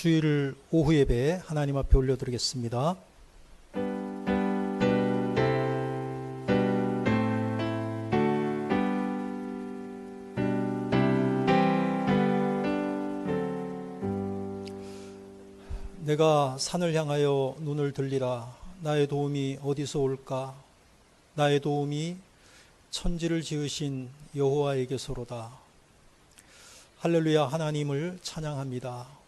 주일 오후 예배 하나님 앞에 올려드리겠습니다. 내가 산을 향하여 눈을 들리라. 나의 도움이 어디서 올까? 나의 도움이 천지를 지으신 여호와에게서로다. 할렐루야. 하나님을 찬양합니다.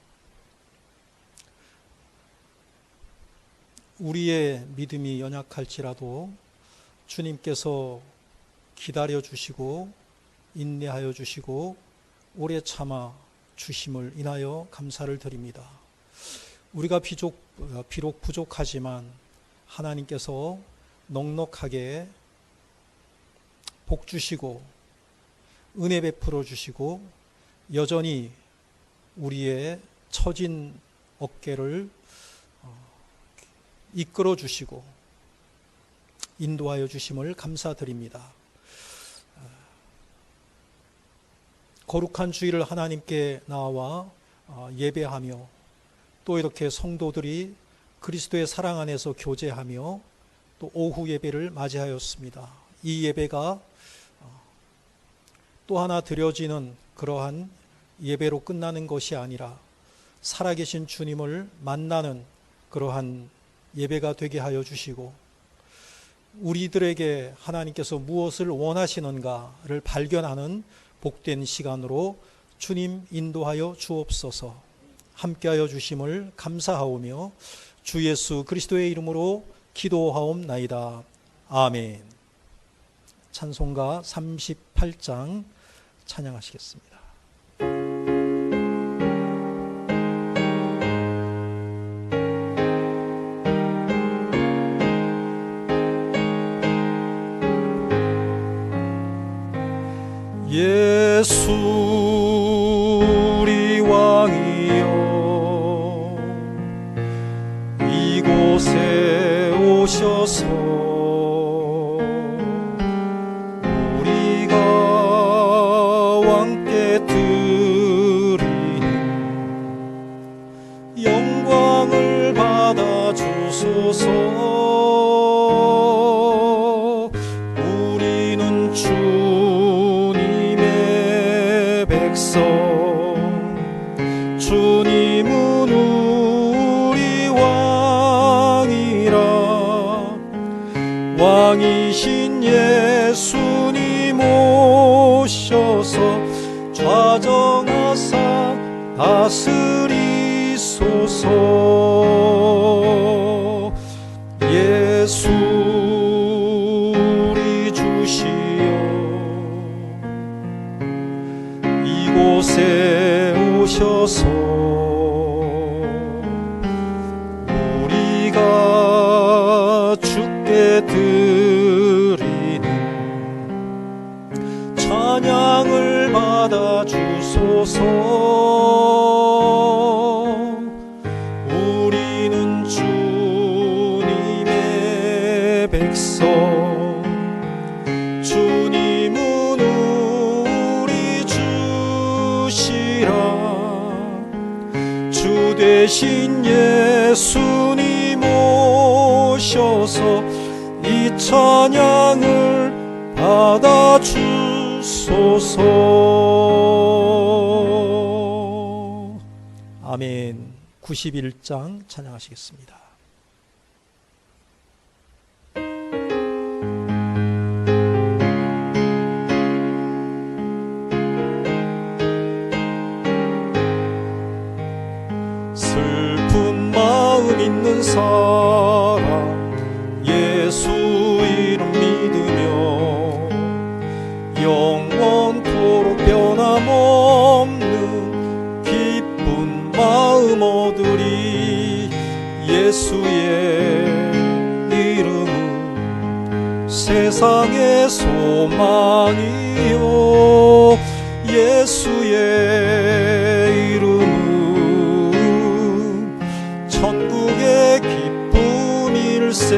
우리의 믿음이 연약할지라도 주님께서 기다려 주시고 인내하여 주시고 오래 참아 주심을 인하여 감사를 드립니다. 우리가 비록 부족하지만 하나님께서 넉넉하게 복 주시고 은혜 베풀어 주시고 여전히 우리의 처진 어깨를 이끌어 주시고 인도하여 주심을 감사드립니다. 거룩한 주일을 하나님께 나와 예배하며 또 이렇게 성도들이 그리스도의 사랑 안에서 교제하며 또 오후 예배를 맞이하였습니다. 이 예배가 또 하나 드려지는 그러한 예배로 끝나는 것이 아니라 살아계신 주님을 만나는 그러한 예배가 되게 하여 주시고 우리들에게 하나님께서 무엇을 원하시는가를 발견하는 복된 시간으로 주님 인도하여 주옵소서. 함께하여 주심을 감사하오며 주 예수 그리스도의 이름으로 기도하옵나이다. 아멘. 찬송가 38장 찬양하시겠습니다. 예수 우리 왕이여 이곳에 오셔서 우리가 왕께 드리는 영광을 받아 주소서. 우리는 주님의 백성, 주님은 우리 왕이라. 왕이신 예수님 오셔서 좌정하사 다스리소서. 예수 우리 주시여 이곳에 오셔서 우리가 주께 드리는 찬양을 받아 주소서. 우리는 주님의 백성, 주님은 우리 주시라. 주 대신 예수님 오셔서 이 찬양을 받아 주소서. 아멘. 91장 찬양하시겠습니다. 슬픈 마음 있는 사람 예수 이름 믿으며 영원토록 변함없는 기쁜 마음 얻으리. 예수의 이름은 세상의 소망이요 예수의 이름은 천국의 기쁨일세.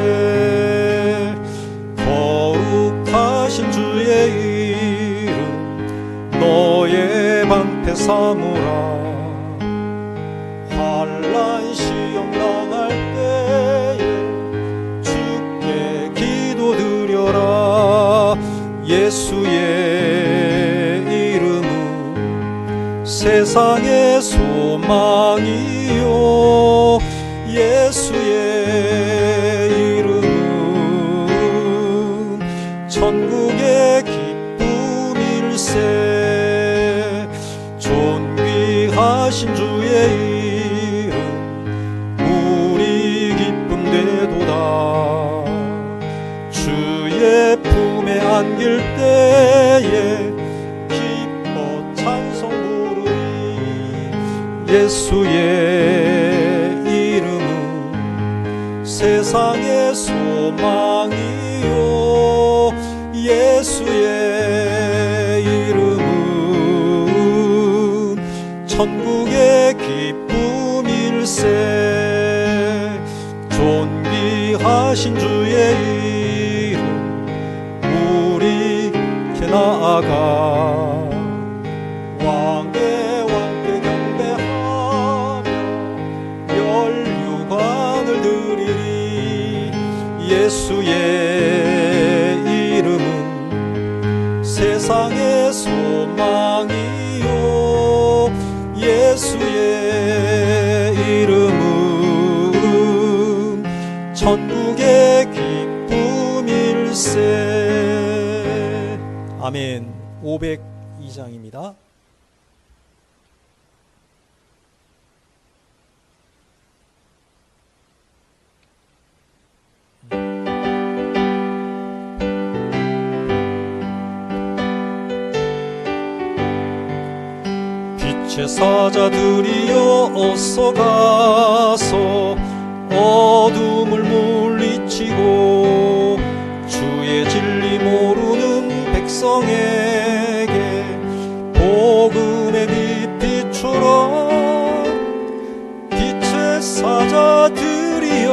거룩하신 주의 이름 너의 방패 삼으라. 시험 당할 때에 주께 기도드려라. 예수의 이름은 세상의 소망이요, 예수의 이름은 천국의 기쁨일세. 존귀하신 주의 이름 우리 기쁨 되도다. 주의 품에 안길 때에 기뻐 찬송 부르리. 예수의 이름은 세상의 소망이요, 예수의 이름은 천국의 기쁨일세. 존귀하신 주의 이름 우리 이렇게 나아가 왕의 왕께 경배하며 면류관을 드리리. 예수의 이름은 세상의 소망이요, 예수의 이름은 천국의 기쁨일세. 아멘. 502장입니다. 빛의 사자들이여 어서 가서 어둠을 물리치고 주의 진리 모르는 백성에게 복음의 빛 비춰라. 빛의 사자들이여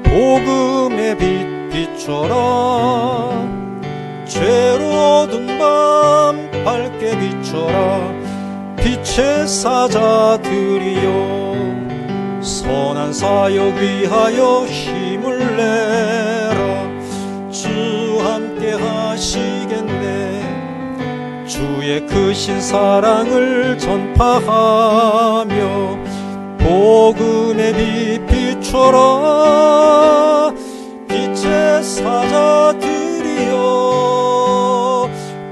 복음의 빛 비춰라. 죄로 든 밤 밝게 비춰라. 빛의 사자들이여 선한 사역 위하여 힘을 내라. 주 함께 하시겠네. 주의 크신 사랑을 전파하며 복음의 빛 비춰라. 빛의 사자들이여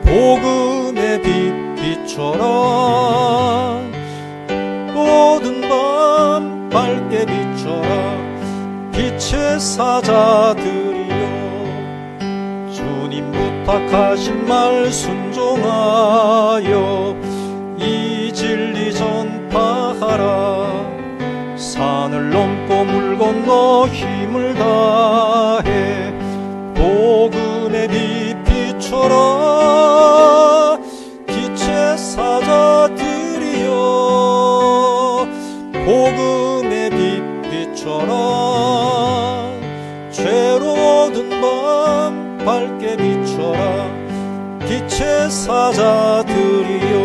복음의 빛 비춰라. 모든 밤 밝게 비춰라. 빛의 사자들이여 주님 부탁하신 말 순종하여 이 진리 전파하라. 산을 넘고 물 건너 힘을 다해 복음의 빛 비춰라. 빛의 사자들이여 복음의 빛 비춰라. 죄로 든 밤 밝게 비춰라. 빛의 사자들이여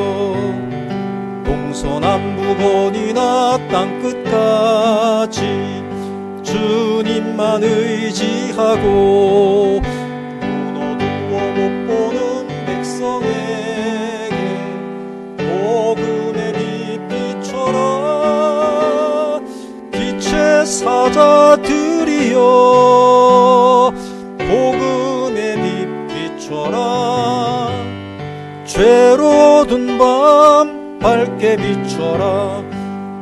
동서남북 어디나 땅끝까지 주님만 의지하고 눈 어두워 못 보는 백성에게 복음의 빛 비춰라. 빛의 사자들이여 복음의 빛 비춰라. 죄로 든 밤 밝게 비춰라.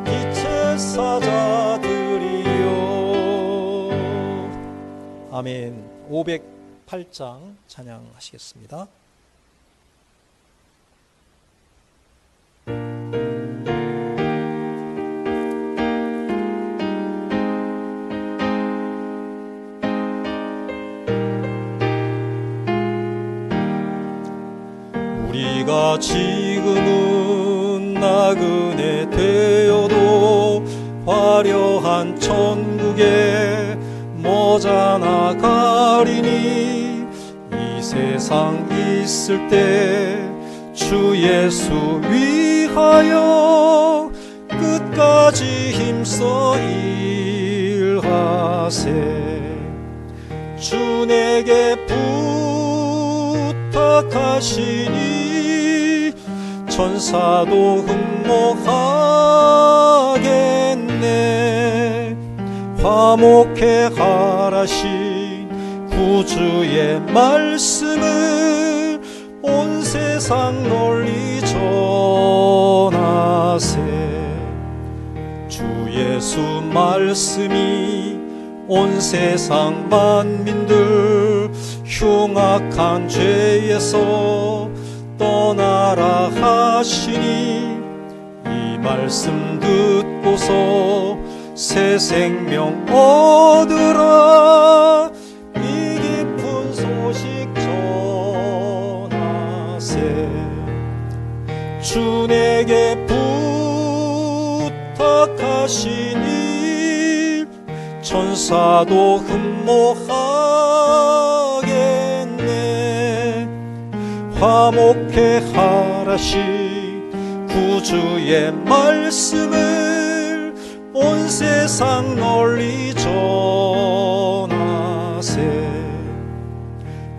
빛의 사자들이여. 아멘. 508장 찬양하시겠습니다. 우리가 지금은 나그네 되어도 화려한 천국에 머지않아 가리니 이 세상 있을 때 주 예수 위하여 끝까지 끝까지 힘써 일하세. 주 내게 부탁하시니 천사도 흠모하겠네. 화목해 하라신 구주의 말씀을 온 세상 널리 전하세. 주 예수 말씀이 온 세상 만민들 흉악한 죄에서 떠나라 하시니 이 말씀 듣고서 새 생명 얻으라. 이 깊은 소식 전하세. 주 내게 부탁하시니 천사도 흠모하겠네. 화목해 하라신 구주의 말씀을 온 세상 널리 전하세.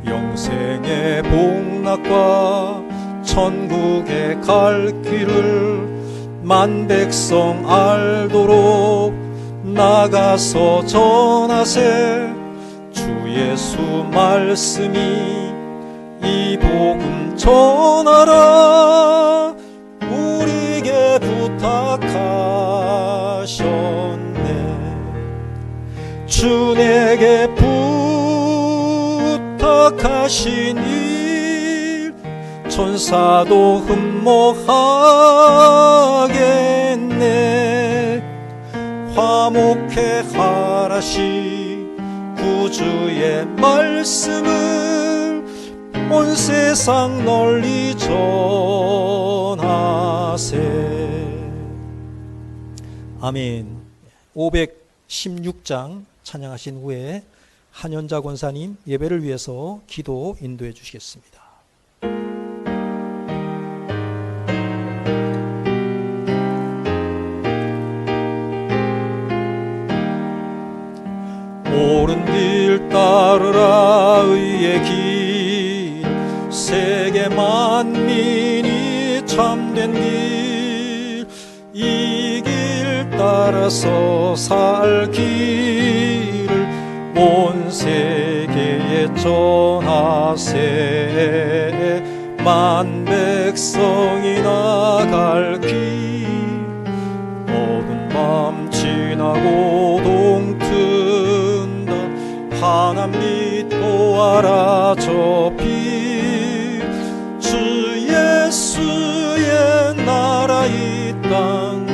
영생의 복락과 천국에 갈 길을 만 백성 알도록 나가서 전하세. 주 예수 말씀이 이 복음 전하라. 우리에게 부탁하셨네. 주 내게 부탁하시니 천사도 흠모하겠네. 화목해 하라신 구주의 말씀을 온 세상 널리 전하세. 아멘. 516장 찬양하신 후에 한현자 권사님 예배를 위해서 기도 인도해 주시겠습니다. 옳은 길 따르라. 의의 길 세계 만민이 참된 길, 이 길 따라서 살 길을 온 세계에 전하세. 만 백성이 나갈 길 어두운 밤 지나고 동튼다. 하나 믿고 알아 저 빛, 주 예수의 나라 이 땅에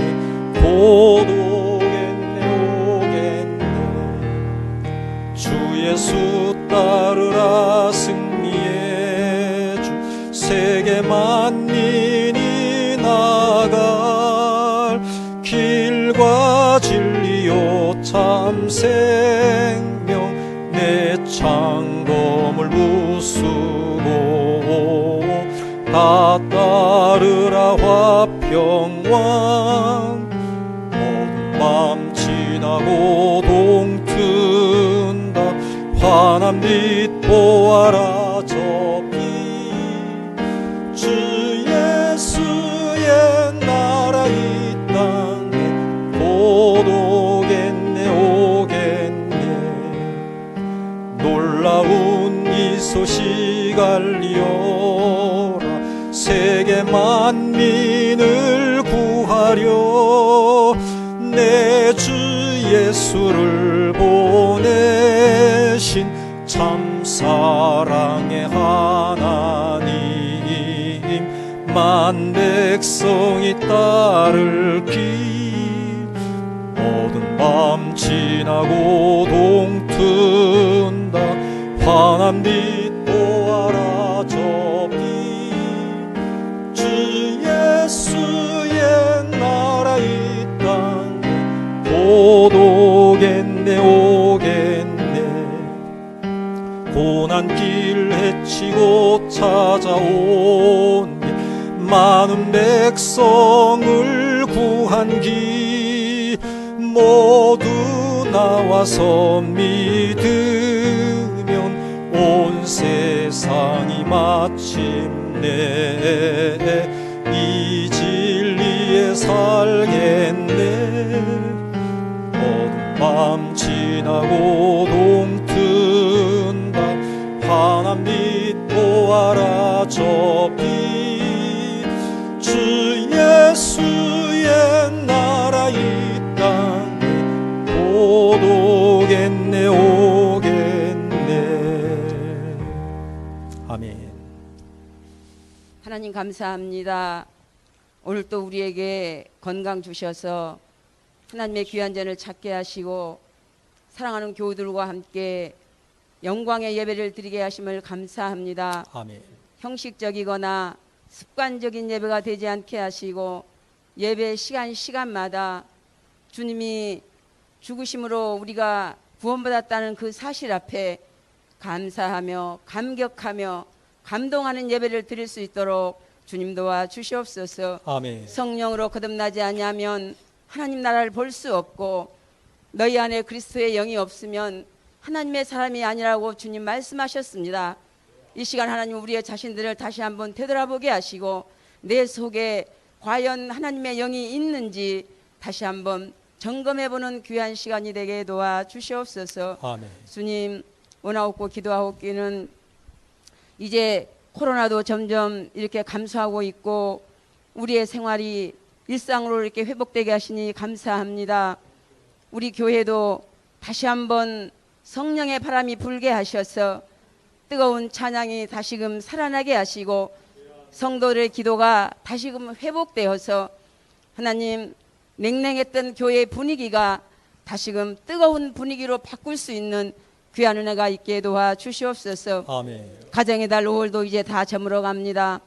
곧 오겠네 오겠네. 주 예수 따르라. 승리의 주 세계 만민이 나갈 길과 진리요 참 생명. 내 창검을 부수고 다 따르라 화평왕. 어두운 밤 지나고 동튼다. 환한 빛 보아라 저 빛, 주 예수의 나라 이 땅에 곧 오겠네 오겠네. 놀라운 이 소식 알리어라. 세계 만민을 구하려 내 주 예수를 보내신 참 사랑의 하나님. 만 백성이 따를 길 어두운 밤 지나고 동튼다. 환한 빛 보아라 저 빛, 주 예수의 나라 이 땅에 곧 오겠네 오겠네. 고난 길 헤치고 찾아온 많은 백성을 구한 길, 모두 나와서 믿으면 온 세상이 마침내 이 진리에 살겠네. 어두운 밤 지나고 동튼다. 환한 빛 보아라 저 빛. 주 예수의 나라 이 땅에 곧 오겠네 오겠네. 아멘. 하나님 감사합니다. 오늘 또 우리에게 건강 주셔서 하나님의 귀한 전을 찾게 하시고 사랑하는 교우들과 함께 영광의 예배를 드리게 하심을 감사합니다. 아멘. 형식적이거나 습관적인 예배가 되지 않게 하시고 예배 시간마다 주님이 죽으심으로 우리가 구원받았다는 그 사실 앞에 감사하며 감격하며 감동하는 예배를 드릴 수 있도록 주님 도와 주시옵소서. 아멘. 성령으로 거듭나지 아니하면 하나님 나라를 볼 수 없고 너희 안에 그리스도의 영이 없으면 하나님의 사람이 아니라고 주님 말씀하셨습니다. 이 시간 하나님 우리의 자신들을 다시 한번 되돌아보게 하시고 내 속에 과연 하나님의 영이 있는지 다시 한번 점검해보는 귀한 시간이 되게 도와 주시옵소서. 아멘. 주님 원하옵고 기도하옵기는 이제 코로나도 점점 이렇게 감소하고 있고 우리의 생활이 일상으로 이렇게 회복되게 하시니 감사합니다. 우리 교회도 다시 한번 성령의 바람이 불게 하셔서 뜨거운 찬양이 다시금 살아나게 하시고 성도들의 기도가 다시금 회복되어서 하나님 냉랭했던 교회의 분위기가 다시금 뜨거운 분위기로 바꿀 수 있는 귀한 은혜가 있게 도와 주시옵소서. 아멘. 가정의 달 5월도 이제 다 저물어 갑니다.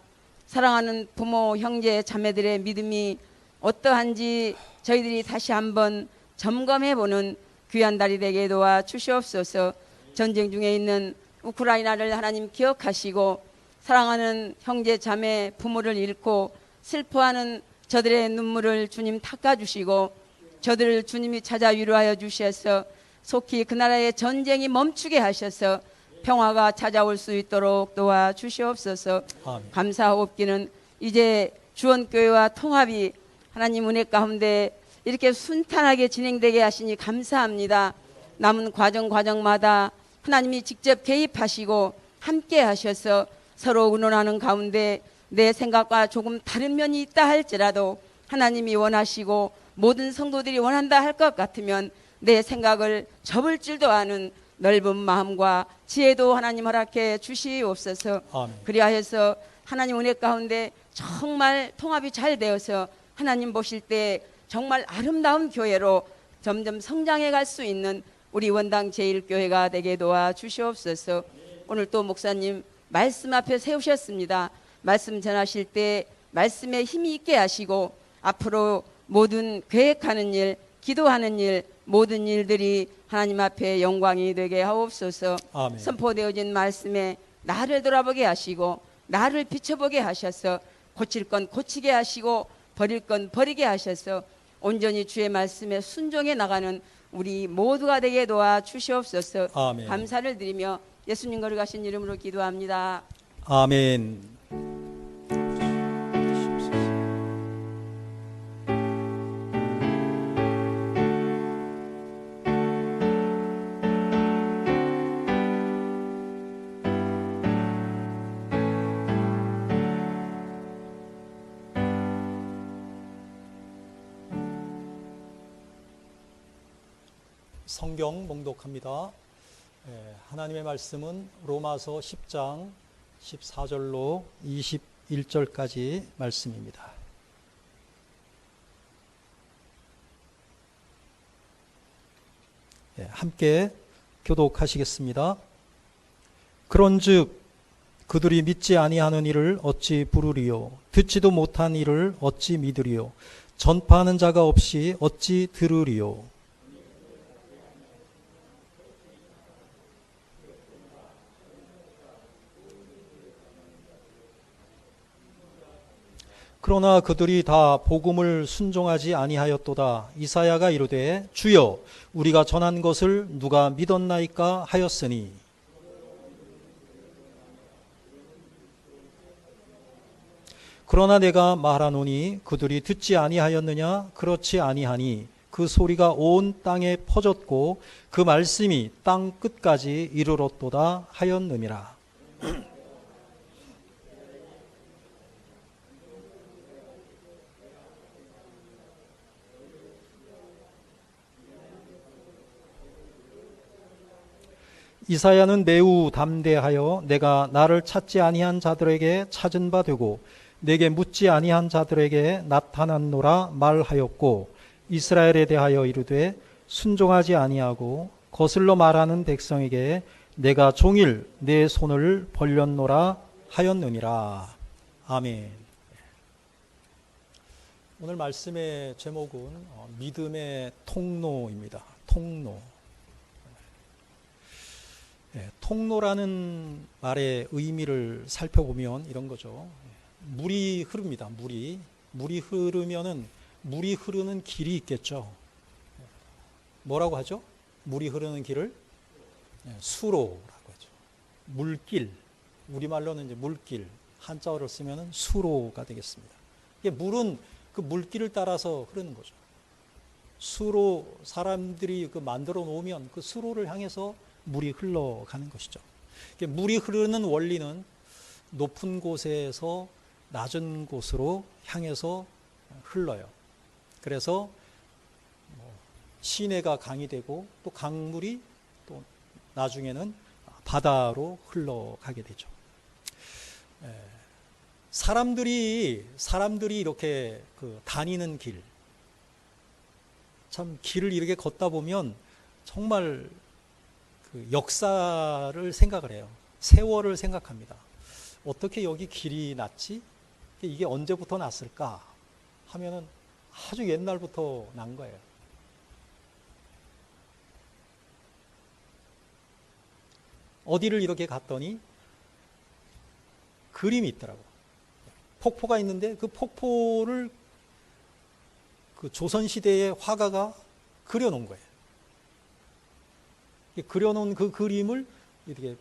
사랑하는 부모, 형제, 자매들의 믿음이 어떠한지 저희들이 다시 한번 점검해보는 귀한 달이 되게 도와 주시옵소서. 전쟁 중에 있는 우크라이나를 하나님 기억하시고 사랑하는 형제, 자매, 부모를 잃고 슬퍼하는 저들의 눈물을 주님 닦아주시고 저들을 주님이 찾아 위로하여 주셔서 속히 그 나라의 전쟁이 멈추게 하셔서 평화가 찾아올 수 있도록 도와주시옵소서. 아멘. 감사하옵기는 이제 주원교회와 통합이 하나님 은혜 가운데 이렇게 순탄하게 진행되게 하시니 감사합니다. 남은 과정마다 하나님이 직접 개입하시고 함께 하셔서 서로 의논하는 가운데 내 생각과 조금 다른 면이 있다 할지라도 하나님이 원하시고 모든 성도들이 원한다 할 것 같으면 내 생각을 접을 줄도 아는 넓은 마음과 지혜도 하나님 허락해 주시옵소서. 아멘. 그리하여서 하나님 은혜 가운데 정말 통합이 잘 되어서 하나님 보실 때 정말 아름다운 교회로 점점 성장해 갈 수 있는 우리 원당 제1교회가 되게 도와 주시옵소서. 오늘 또 목사님 말씀 앞에 세우셨습니다. 말씀 전하실 때 말씀에 힘이 있게 하시고 앞으로 모든 계획하는 일, 기도하는 일, 모든 일들이 하나님 앞에 영광이 되게 하옵소서. 아멘. 선포되어진 말씀에 나를 돌아보게 하시고 나를 비춰보게 하셔서 고칠 건 고치게 하시고 버릴 건 버리게 하셔서 온전히 주의 말씀에 순종해 나가는 우리 모두가 되게 도와 주시옵소서. 아멘. 감사를 드리며 예수님 거룩하신 이름으로 기도합니다. 아멘. 성경 봉독합니다. 하나님의 말씀은 로마서 10장 14절로 21절까지 말씀입니다. 함께 교독하시겠습니다. 그런즉 그들이 믿지 아니하는 이를 어찌 부르리요? 듣지도 못한 이를 어찌 믿으리요? 전파하는 자가 없이 어찌 들으리요? 그러나 그들이 다 복음을 순종하지 아니하였도다. 이사야가 이르되 주여 우리가 전한 것을 누가 믿었나이까 하였으니 그러나 내가 말하노니 그들이 듣지 아니하였느냐? 그렇지 아니하니 그 소리가 온 땅에 퍼졌고 그 말씀이 땅 끝까지 이르렀도다 하였느니라. 이사야는 매우 담대하여 내가 나를 찾지 아니한 자들에게 찾은 바 되고 내게 묻지 아니한 자들에게 나타났노라 말하였고 이스라엘에 대하여 이르되 순종하지 아니하고 거슬러 말하는 백성에게 내가 종일 내 손을 벌렸노라 하였느니라. 아멘. 오늘 말씀의 제목은 믿음의 통로입니다. 통로. 통로라는 말의 의미를 살펴보면 이런 거죠. 물이 흐릅니다. 물이 흐르면은 물이 흐르는 길이 있겠죠. 뭐라고 하죠? 물이 흐르는 길을 수로라고 하죠. 물길. 우리말로는 이제 물길. 한자어를 쓰면은 수로가 되겠습니다. 이게 물은 그 물길을 따라서 흐르는 거죠. 수로, 사람들이 그 만들어 놓으면 그 수로를 향해서 물이 흘러가는 것이죠. 물이 흐르는 원리는 높은 곳에서 낮은 곳으로 향해서 흘러요. 그래서 시내가 강이 되고 또 강물이 또 나중에는 바다로 흘러가게 되죠. 사람들이 이렇게 그 다니는 길, 참 길을 이렇게 걷다 보면 정말 그 역사를 생각을 해요. 세월을 생각합니다. 어떻게 여기 길이 났지? 이게 언제부터 났을까? 하면은 아주 옛날부터 난 거예요. 어디를 이렇게 갔더니 그림이 있더라고. 폭포가 있는데 그 폭포를 그 조선시대의 화가가 그려놓은 거예요. 그려놓은 그 그림을 이렇게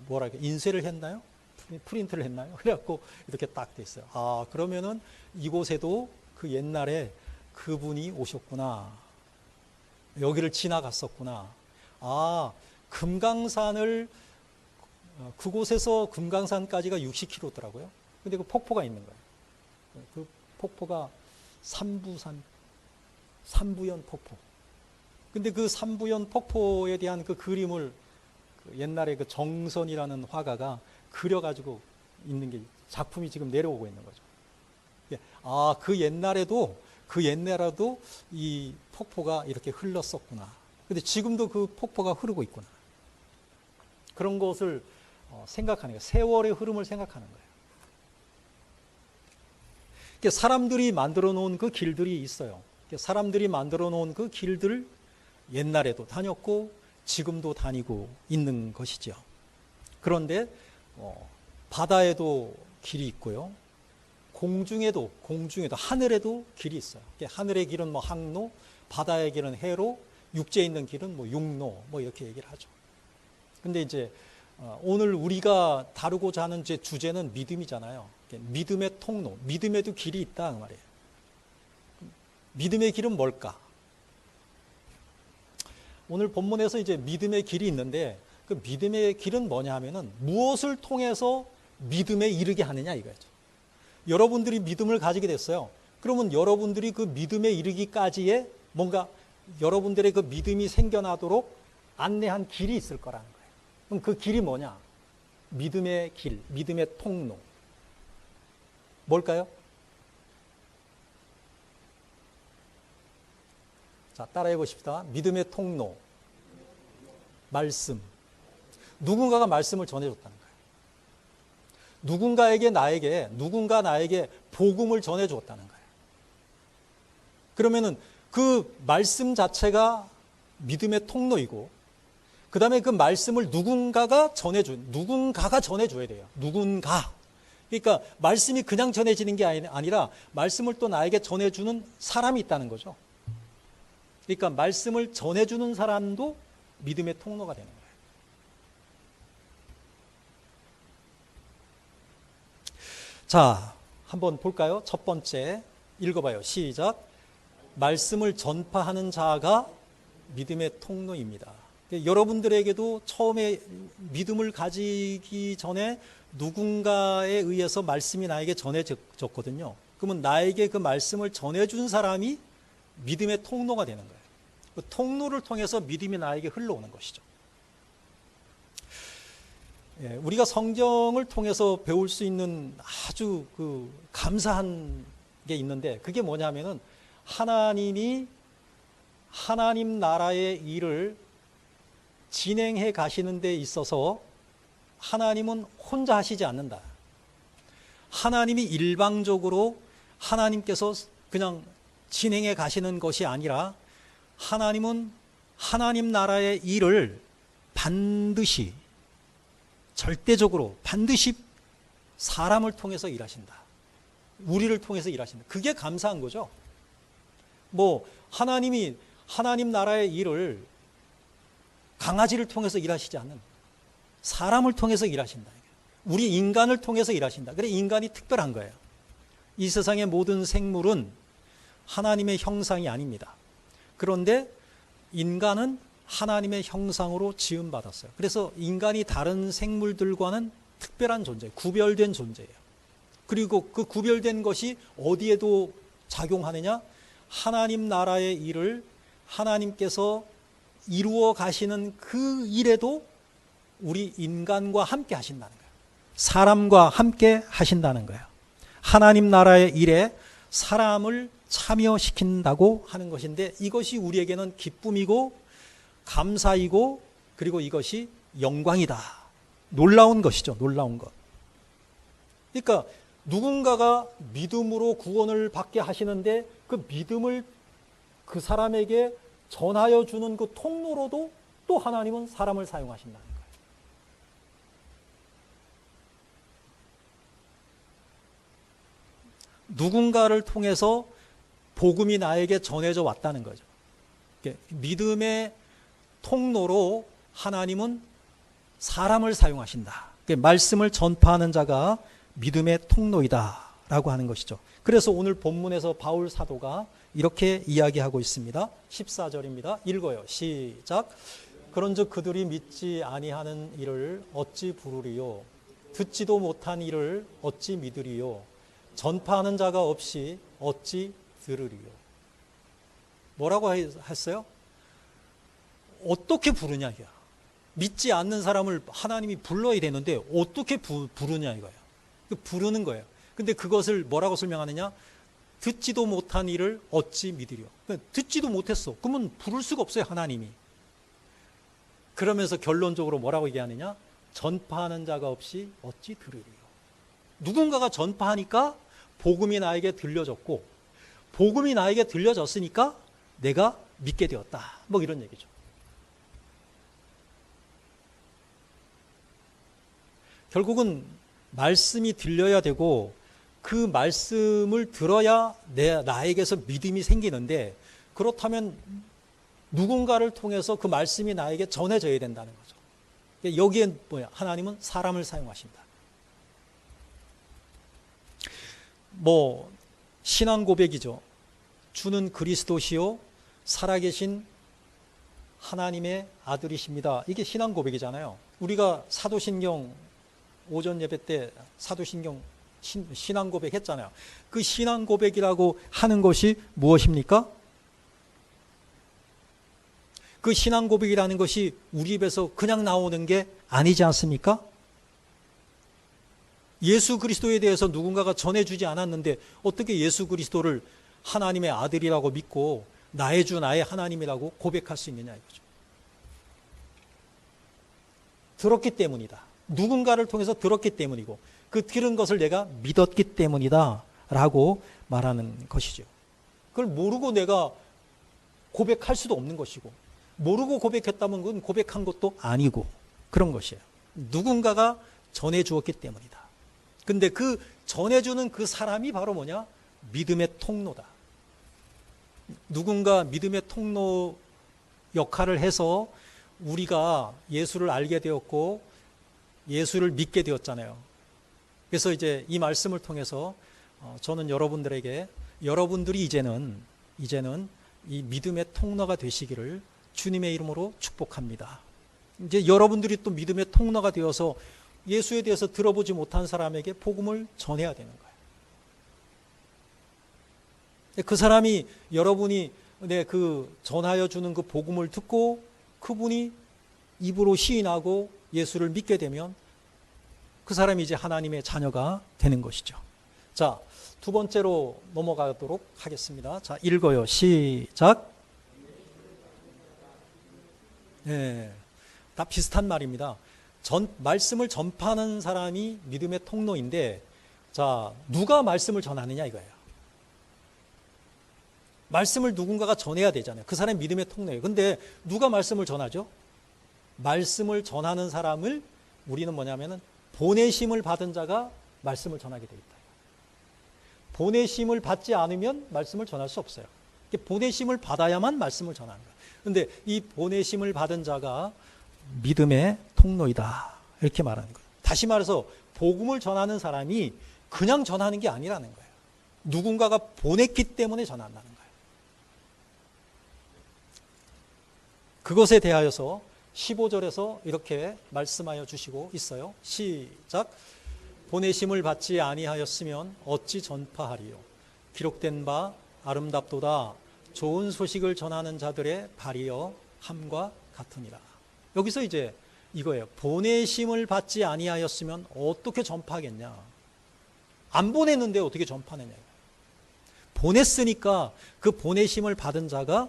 뭐랄까 인쇄를 했나요? 프린트를 했나요? 그래갖고 이렇게 딱 돼 있어요. 아, 그러면은 이곳에도 그 옛날에 그분이 오셨구나. 여기를 지나갔었구나. 아, 금강산을 그곳에서 금강산까지가 60km더라고요. 근데 그 폭포가 있는 거예요. 그 폭포가 삼부연 폭포. 근데 그 삼부연 폭포에 대한 그 그림을 옛날에 그 정선이라는 화가가 그려가지고 있는 게 작품이 지금 내려오고 있는 거죠. 아, 그 옛날에도 이 폭포가 이렇게 흘렀었구나. 근데 지금도 그 폭포가 흐르고 있구나. 그런 것을 생각하는 거예요. 세월의 흐름을 생각하는 거예요. 사람들이 만들어 놓은 그 길들이 있어요. 사람들이 만들어 놓은 그 길들 옛날에도 다녔고 지금도 다니고 있는 것이죠. 그런데 바다에도 길이 있고요. 공중에도 하늘에도 길이 있어요. 하늘의 길은 뭐 항로, 바다의 길은 해로, 육지에 있는 길은 뭐 육로, 뭐 이렇게 얘기를 하죠. 근데 이제 오늘 우리가 다루고자 하는 제 주제는 믿음이잖아요. 믿음의 통로, 믿음에도 길이 있다 그 말이에요. 믿음의 길은 뭘까? 오늘 본문에서 이제 믿음의 길이 있는데 그 믿음의 길은 뭐냐 하면은 무엇을 통해서 믿음에 이르게 하느냐 이거죠. 여러분들이 믿음을 가지게 됐어요. 그러면 여러분들이 그 믿음에 이르기까지의 뭔가 여러분들의 그 믿음이 생겨나도록 안내한 길이 있을 거라는 거예요. 그럼 그 길이 뭐냐? 믿음의 길, 믿음의 통로. 뭘까요? 자, 따라해 보십시다. 믿음의 통로. 말씀. 누군가가 말씀을 전해줬다는 거예요. 누군가 나에게 복음을 전해주었다는 거예요. 그러면은 그 말씀 자체가 믿음의 통로이고, 그 다음에 그 말씀을 누군가가 전해줘야 돼요. 누군가. 그러니까 말씀이 그냥 전해지는 게 아니라 말씀을 또 나에게 전해주는 사람이 있다는 거죠. 그러니까 말씀을 전해주는 사람도 믿음의 통로가 되는 거예요. 자, 한번 볼까요? 첫 번째 읽어봐요. 시작. 말씀을 전파하는 자가 믿음의 통로입니다. 여러분들에게도 처음에 믿음을 가지기 전에 누군가에 의해서 말씀이 나에게 전해졌거든요. 그러면 나에게 그 말씀을 전해준 사람이 믿음의 통로가 되는 거예요. 그 통로를 통해서 믿음이 나에게 흘러오는 것이죠. 우리가 성경을 통해서 배울 수 있는 아주 감사한 게 있는데, 그게 뭐냐면은 하나님이 하나님 나라의 일을 진행해 가시는 데 있어서 하나님은 혼자 하시지 않는다. 하나님이 일방적으로 하나님께서 그냥 진행해 가시는 것이 아니라 하나님은 하나님 나라의 일을 반드시, 절대적으로 반드시 사람을 통해서 일하신다. 우리를 통해서 일하신다. 그게 감사한 거죠. 하나님이 하나님 나라의 일을 강아지를 통해서 일하시지 않는, 사람을 통해서 일하신다. 우리 인간을 통해서 일하신다. 그래, 인간이 특별한 거예요. 이 세상의 모든 생물은 하나님의 형상이 아닙니다. 그런데 인간은 하나님의 형상으로 지음받았어요. 그래서 인간이 다른 생물들과는 특별한 존재, 구별된 존재예요. 그리고 그 구별된 것이 어디에도 작용하느냐? 하나님 나라의 일을 하나님께서 이루어 가시는 그 일에도 우리 인간과 함께 하신다는 거예요. 사람과 함께 하신다는 거예요. 하나님 나라의 일에 사람을 참여시킨다고 하는 것인데, 이것이 우리에게는 기쁨이고 감사이고, 그리고 이것이 영광이다. 놀라운 것이죠. 놀라운 것. 그러니까 누군가가 믿음으로 구원을 받게 하시는데, 그 믿음을 그 사람에게 전하여 주는 그 통로로도 또 하나님은 사람을 사용하신다는 거예요. 누군가를 통해서 복음이 나에게 전해져 왔다는 거죠. 믿음의 통로로 하나님은 사람을 사용하신다. 말씀을 전파하는 자가 믿음의 통로이다라고 하는 것이죠. 그래서 오늘 본문에서 바울 사도가 이렇게 이야기하고 있습니다. 14절입니다. 읽어요. 시작. 그런즉 그들이 믿지 아니하는 일을 어찌 부르리요? 듣지도 못한 일을 어찌 믿으리요? 전파하는 자가 없이 어찌 들으리요? 뭐라고 했어요? 어떻게 부르냐 이거야. 믿지 않는 사람을 하나님이 불러야 되는데 어떻게 부르냐 이거예요. 부르는 거예요. 근데 그것을 뭐라고 설명하느냐? 듣지도 못한 일을 어찌 믿으려. 그러니까 듣지도 못했어. 그러면 부를 수가 없어요, 하나님이. 그러면서 결론적으로 뭐라고 얘기하느냐? 전파하는 자가 없이 어찌 들으리요. 누군가가 전파하니까 복음이 나에게 들려졌고, 복음이 나에게 들려졌으니까 내가 믿게 되었다. 뭐 이런 얘기죠. 결국은 말씀이 들려야 되고, 그 말씀을 들어야 나에게서 믿음이 생기는데, 그렇다면 누군가를 통해서 그 말씀이 나에게 전해져야 된다는 거죠. 여기엔 뭐야? 하나님은 사람을 사용하신다. 신앙 고백이죠. 주는 그리스도시요 살아계신 하나님의 아들이십니다. 이게 신앙 고백이잖아요. 우리가 사도신경 오전 예배 때 사도신경 신앙 고백 했잖아요. 그 신앙 고백이라고 하는 것이 무엇입니까? 그 신앙 고백이라는 것이 우리 입에서 그냥 나오는 게 아니지 않습니까? 예수 그리스도에 대해서 누군가가 전해주지 않았는데 어떻게 예수 그리스도를 하나님의 아들이라고 믿고 나의 주 나의 하나님이라고 고백할 수 있느냐 이거죠. 들었기 때문이다. 누군가를 통해서 들었기 때문이고, 그 들은 것을 내가 믿었기 때문이다 라고 말하는 것이죠. 그걸 모르고 내가 고백할 수도 없는 것이고, 모르고 고백했다면 그건 고백한 것도 아니고 그런 것이에요. 누군가가 전해 주었기 때문이다. 근데 그 전해주는 그 사람이 바로 뭐냐? 믿음의 통로다. 누군가 믿음의 통로 역할을 해서 우리가 예수를 알게 되었고 예수를 믿게 되었잖아요. 그래서 이제 이 말씀을 통해서 저는 여러분들에게 여러분들이 이제는 이 믿음의 통로가 되시기를 주님의 이름으로 축복합니다. 이제 여러분들이 또 믿음의 통로가 되어서 예수에 대해서 들어보지 못한 사람에게 복음을 전해야 되는 거예요. 그 사람이 여러분이 그 전하여 주는 그 복음을 듣고 그분이 입으로 시인하고 예수를 믿게 되면 그 사람이 이제 하나님의 자녀가 되는 것이죠. 자, 두 번째로 넘어가도록 하겠습니다. 자, 읽어요. 시작. 네, 다 비슷한 말입니다. 말씀을 전파하는 사람이 믿음의 통로인데, 자, 누가 말씀을 전하느냐 이거예요. 말씀을 누군가가 전해야 되잖아요. 그 사람이 믿음의 통로예요. 근데 누가 말씀을 전하죠? 말씀을 전하는 사람을 우리는 뭐냐면은 보내심을 받은 자가 말씀을 전하게 돼 있다. 보내심을 받지 않으면 말씀을 전할 수 없어요. 보내심을 받아야만 말씀을 전하는 거예요. 그런데 이 보내심을 받은 자가 믿음의 통로이다. 이렇게 말하는 거예요. 다시 말해서 복음을 전하는 사람이 그냥 전하는 게 아니라는 거예요. 누군가가 보냈기 때문에 전한다는 거예요. 그것에 대하여서 15절에서 이렇게 말씀하여 주시고 있어요. 시작. 보내심을 받지 아니하였으면 어찌 전파하리요. 기록된 바 아름답도다. 좋은 소식을 전하는 자들의 발이여 함과 같으니라. 여기서 이제 이거예요. 보내심을 받지 아니하였으면 어떻게 전파하겠냐. 안 보냈는데 어떻게 전파하느냐. 보냈으니까 그 보내심을 받은 자가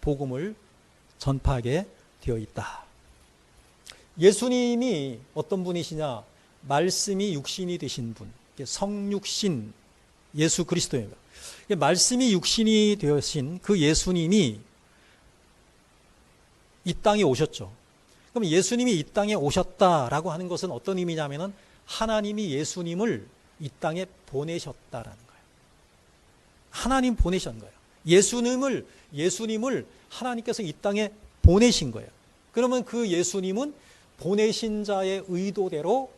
복음을 전파하게 되어 있다. 예수님이 어떤 분이시냐? 말씀이 육신이 되신 분, 성육신 예수 그리스도입니다. 말씀이 육신이 되신 그 예수님이 이 땅에 오셨죠. 그럼 예수님이 이 땅에 오셨다라고 하는 것은 어떤 의미냐면은 하나님이 예수님을 이 땅에 보내셨다라는 거예요. 하나님 보내신 거예요. 예수님을 하나님께서 이 땅에 보내신 거예요. 그러면 그 예수님은 보내신 자의 의도대로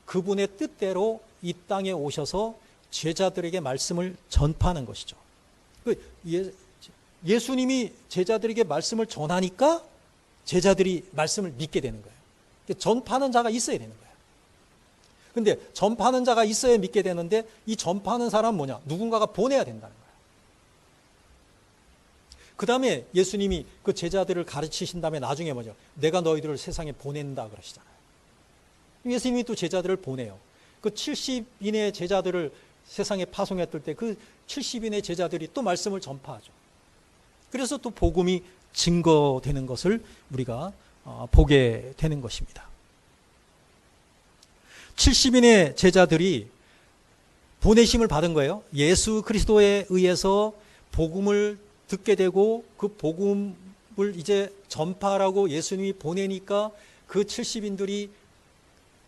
그분의 뜻대로 이 땅에 오셔서 제자들에게 말씀을 전파하는 것이죠. 예수님이 제자들에게 말씀을 전하니까 제자들이 말씀을 믿게 되는 거예요. 전파하는 자가 있어야 되는 거예요. 근데 전파하는 자가 있어야 믿게 되는데 이 전파하는 사람은 뭐냐? 누군가가 보내야 된다는 거예요. 그 다음에 예수님이 그 제자들을 가르치신 다음에 나중에 뭐죠? 내가 너희들을 세상에 보낸다 그러시잖아요. 예수님이 또 제자들을 보내요. 그 70인의 제자들을 세상에 파송했을 때 그 70인의 제자들이 또 말씀을 전파하죠. 그래서 또 복음이 증거되는 것을 우리가 보게 되는 것입니다. 70인의 제자들이 보내심을 받은 거예요. 예수 그리스도에 의해서 복음을 듣게 되고 그 복음을 이제 전파하라고 예수님이 보내니까 그 70인들이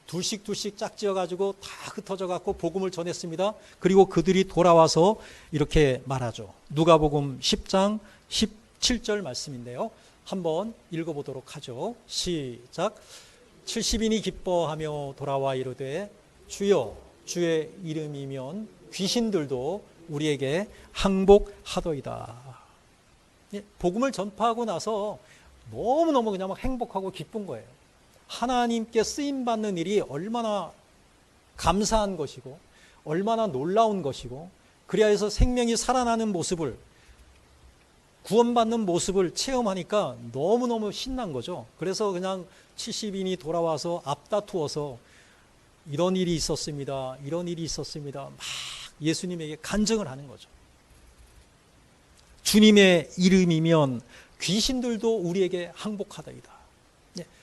둘씩 짝지어가지고 다 흩어져갖고 복음을 전했습니다. 그리고 그들이 돌아와서 이렇게 말하죠. 누가복음 10장 17절 말씀인데요. 한번 읽어보도록 하죠. 시작. 70인이 기뻐하며 돌아와 이르되 주여 주의 이름이면 귀신들도 우리에게 항복하더이다. 복음을 전파하고 나서 너무너무 그냥 막 행복하고 기쁜 거예요. 하나님께 쓰임받는 일이 얼마나 감사한 것이고 얼마나 놀라운 것이고 그래야 해서 생명이 살아나는 모습을 구원받는 모습을 체험하니까 너무너무 신난 거죠. 그래서 그냥 70인이 돌아와서 앞다투어서 이런 일이 있었습니다. 이런 일이 있었습니다. 막 예수님에게 간증을 하는 거죠. 주님의 이름이면 귀신들도 우리에게 항복하다이다.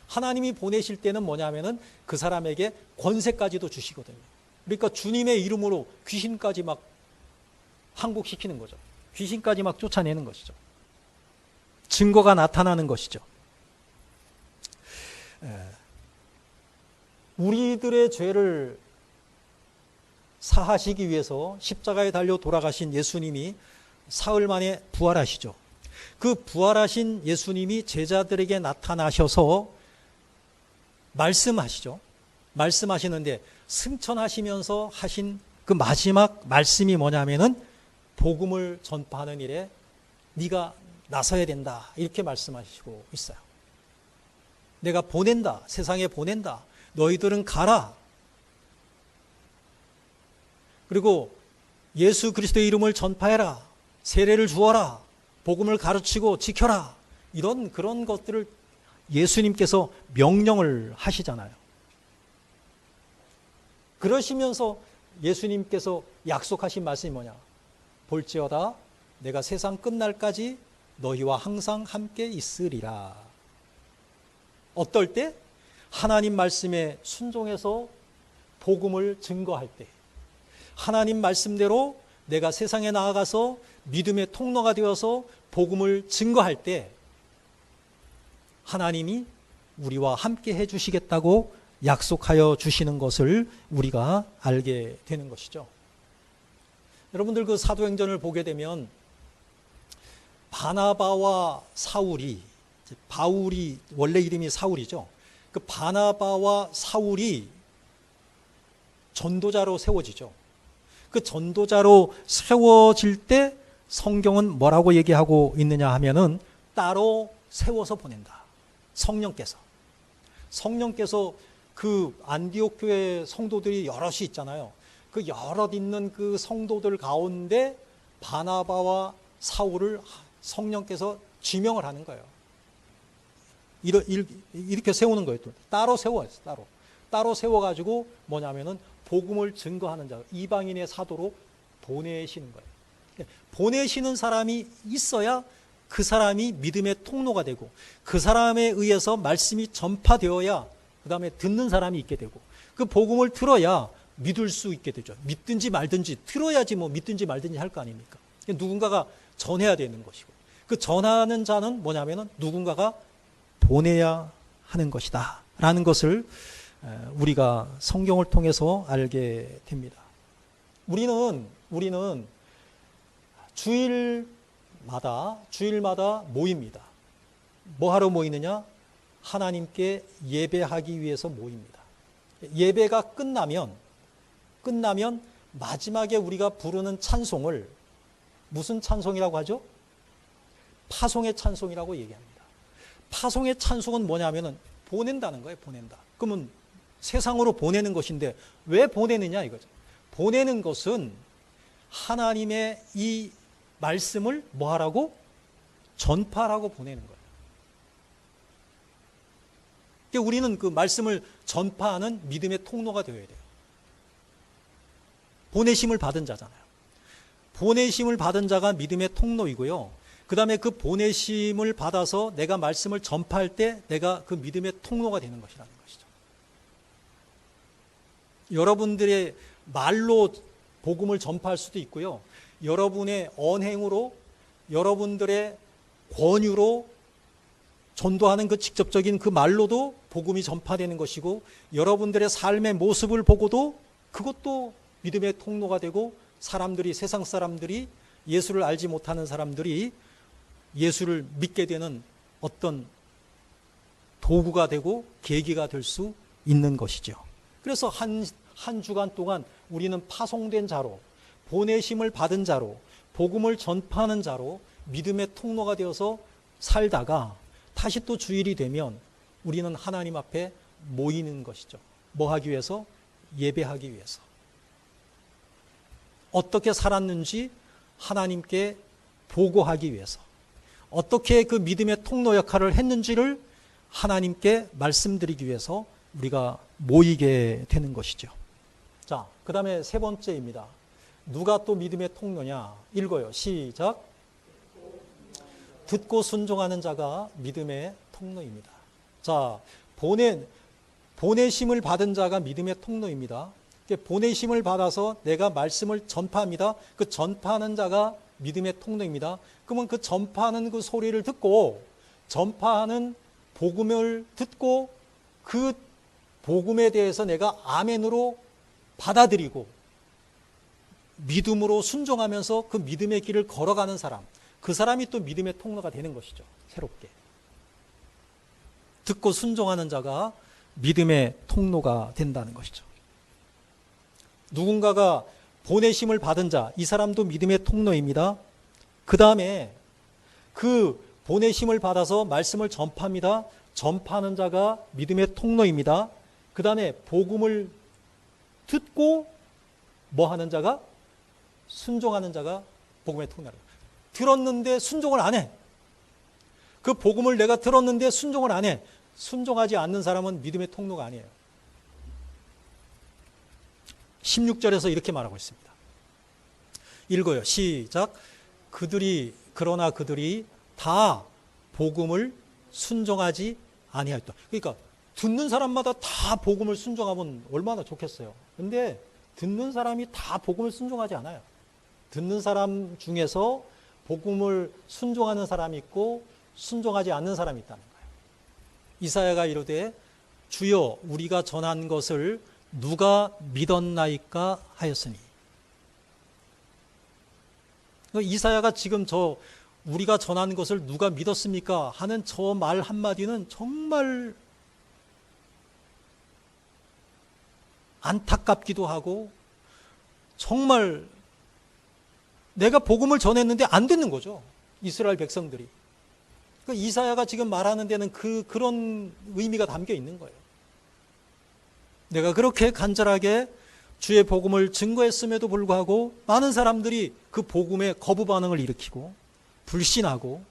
하나님이 보내실 때는 뭐냐면은 그 사람에게 권세까지도 주시거든요. 그러니까 주님의 이름으로 귀신까지 막 항복시키는 거죠. 귀신까지 막 쫓아내는 것이죠. 증거가 나타나는 것이죠. 우리들의 죄를 사하시기 위해서 십자가에 달려 돌아가신 예수님이 사흘 만에 부활하시죠. 그 부활하신 예수님이 제자들에게 나타나셔서 말씀하시죠. 말씀하시는데 승천하시면서 하신 그 마지막 말씀이 뭐냐면은 복음을 전파하는 일에 네가 나서야 된다, 이렇게 말씀하시고 있어요. 내가 보낸다, 세상에 보낸다, 너희들은 가라. 그리고 예수 그리스도의 이름을 전파해라, 세례를 주어라, 복음을 가르치고 지켜라, 이런 그런 것들을 예수님께서 명령을 하시잖아요. 그러시면서 예수님께서 약속하신 말씀이 뭐냐? 볼지어다 내가 세상 끝날까지 너희와 항상 함께 있으리라. 어떨 때? 하나님 말씀에 순종해서 복음을 증거할 때, 하나님 말씀대로 내가 세상에 나아가서 믿음의 통로가 되어서 복음을 증거할 때 하나님이 우리와 함께 해주시겠다고 약속하여 주시는 것을 우리가 알게 되는 것이죠. 여러분들 그 사도행전을 보게 되면 바나바와 사울이, 바울이 원래 이름이 사울이죠. 그 바나바와 사울이 전도자로 세워지죠. 그 전도자로 세워질 때 성경은 뭐라고 얘기하고 있느냐 하면은 따로 세워서 보낸다. 성령께서 그 안디옥 교회 성도들이 여럿이 있잖아요. 그 여럿 있는 그 성도들 가운데 바나바와 사울을 성령께서 지명을 하는 거예요. 이렇게 세우는 거예요. 따로 세워요. 따로 세워가지고 뭐냐면은 복음을 증거하는 자, 이방인의 사도로 보내시는 거예요. 보내시는 사람이 있어야 그 사람이 믿음의 통로가 되고, 그 사람에 의해서 말씀이 전파되어야 그 다음에 듣는 사람이 있게 되고, 그 복음을 들어야 믿을 수 있게 되죠. 믿든지 말든지, 들어야지 뭐 믿든지 말든지 할 거 아닙니까? 누군가가 전해야 되는 것이고, 그 전하는 자는 뭐냐면은 누군가가 보내야 하는 것이다 라는 것을 우리가 성경을 통해서 알게 됩니다. 우리는 주일마다 모입니다. 뭐 하러 모이느냐? 하나님께 예배하기 위해서 모입니다. 예배가 끝나면 마지막에 우리가 부르는 찬송을 무슨 찬송이라고 하죠? 파송의 찬송이라고 얘기합니다. 파송의 찬송은 뭐냐면은 보낸다는 거예요. 보낸다. 그러면 세상으로 보내는 것인데 왜 보내느냐 이거죠. 보내는 것은 하나님의 이 말씀을 뭐 하라고? 전파하라고 보내는 거예요. 그러니까 우리는 그 말씀을 전파하는 믿음의 통로가 되어야 돼요. 보내심을 받은 자잖아요. 보내심을 받은 자가 믿음의 통로이고요. 그 다음에 그 보내심을 받아서 내가 말씀을 전파할 때 내가 그 믿음의 통로가 되는 것이라는 것이죠. 여러분들의 말로 복음을 전파할 수도 있고요. 여러분의 언행으로, 여러분들의 권유로 전도하는 그 직접적인 그 말로도 복음이 전파되는 것이고, 여러분들의 삶의 모습을 보고도 그것도 믿음의 통로가 되고, 세상 사람들이, 예수를 알지 못하는 사람들이 예수를 믿게 되는 어떤 도구가 되고 계기가 될 수 있는 것이죠. 그래서 한 주간 동안 우리는 파송된 자로, 보내심을 받은 자로, 복음을 전파하는 자로 믿음의 통로가 되어서 살다가 다시 또 주일이 되면 우리는 하나님 앞에 모이는 것이죠. 뭐 하기 위해서? 예배하기 위해서. 어떻게 살았는지 하나님께 보고하기 위해서, 어떻게 그 믿음의 통로 역할을 했는지를 하나님께 말씀드리기 위해서 우리가 모이게 되는 것이죠. 자, 그 다음에 세 번째입니다. 누가 또 믿음의 통로냐? 읽어요. 시작. 듣고 순종하는 자가 믿음의 통로입니다. 자, 보내심을 받은 자가 믿음의 통로입니다. 보내심을 받아서 내가 말씀을 전파합니다. 그 전파하는 자가 믿음의 통로입니다. 그러면 그 전파하는 그 소리를 듣고, 전파하는 복음을 듣고 그 복음에 대해서 내가 아멘으로 받아들이고 믿음으로 순종하면서 그 믿음의 길을 걸어가는 사람, 그 사람이 또 믿음의 통로가 되는 것이죠. 새롭게. 듣고 순종하는 자가 믿음의 통로가 된다는 것이죠. 누군가가 보내심을 받은 자, 이 사람도 믿음의 통로입니다. 그 다음에 그 보내심을 받아서 말씀을 전파합니다. 전파하는 자가 믿음의 통로입니다. 그 다음에 복음을 듣고 뭐 하는 자가? 순종하는 자가 복음의 통로다. 들었는데 순종을 안 해. 그 복음을 내가 들었는데 순종을 안 해. 순종하지 않는 사람은 믿음의 통로가 아니에요. 16절에서 이렇게 말하고 있습니다. 읽어요. 시작. 그러나 그들이 다 복음을 순종하지 아니하였다. 그러니까 듣는 사람마다 다 복음을 순종하면 얼마나 좋겠어요. 근데 듣는 사람이 다 복음을 순종하지 않아요. 듣는 사람 중에서 복음을 순종하는 사람이 있고 순종하지 않는 사람이 있다는 거예요. 이사야가 이르되 주여 우리가 전한 것을 누가 믿었나이까 하였으니. 이사야가 지금 우리가 전한 것을 누가 믿었습니까? 하는 저 말 한마디는 정말 안타깝기도 하고 정말 내가 복음을 전했는데 안 듣는 거죠. 이스라엘 백성들이. 그러니까 이사야가 지금 말하는 데는 그런 의미가 담겨 있는 거예요. 내가 그렇게 간절하게 주의 복음을 증거했음에도 불구하고 많은 사람들이 그 복음에 거부 반응을 일으키고 불신하고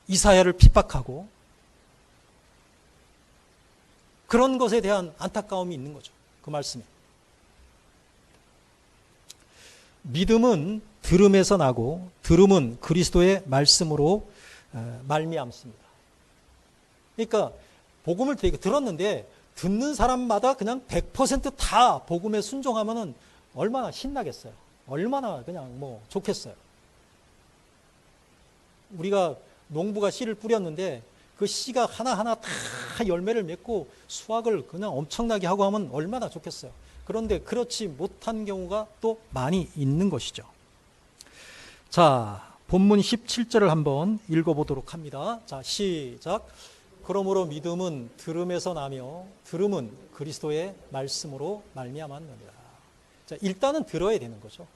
이사야를 핍박하고 그런 것에 대한 안타까움이 있는 거죠. 그 말씀에. 믿음은 들음에서 나고 들음은 그리스도의 말씀으로 말미암습니다. 그러니까 복음을 들었는데 듣는 사람마다 그냥 100% 복음에 순종하면은 얼마나 신나겠어요. 얼마나 그냥 뭐 좋겠어요. 우리가 농부가 씨를 뿌렸는데 그 씨가 하나하나 다 열매를 맺고 수확을 그냥 엄청나게 하고 하면 얼마나 좋겠어요. 그런데 그렇지 못한 경우가 또 많이 있는 것이죠. 자, 본문 17절을 한번 읽어보도록 합니다. 자, 시작. 그러므로 믿음은 들음에서 나며 들음은 그리스도의 말씀으로 말미암았느니라. 자, 일단은 들어야 되는 거죠.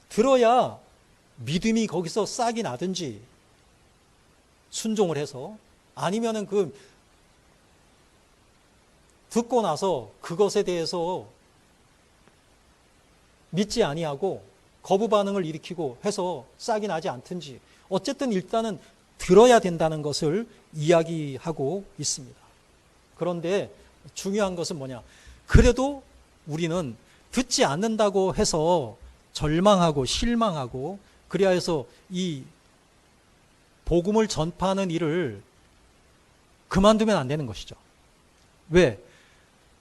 들어야 믿음이 거기서 싹이 나든지 순종을 해서 아니면은 듣고 나서 그것에 대해서 믿지 아니하고 거부 반응을 일으키고 해서 싹이 나지 않든지 어쨌든 일단은 들어야 된다는 것을 이야기하고 있습니다. 그런데 중요한 것은 뭐냐? 그래도 우리는 듣지 않는다고 해서 절망하고 실망하고 그래야 해서 이 복음을 전파하는 일을 그만두면 안 되는 것이죠. 왜?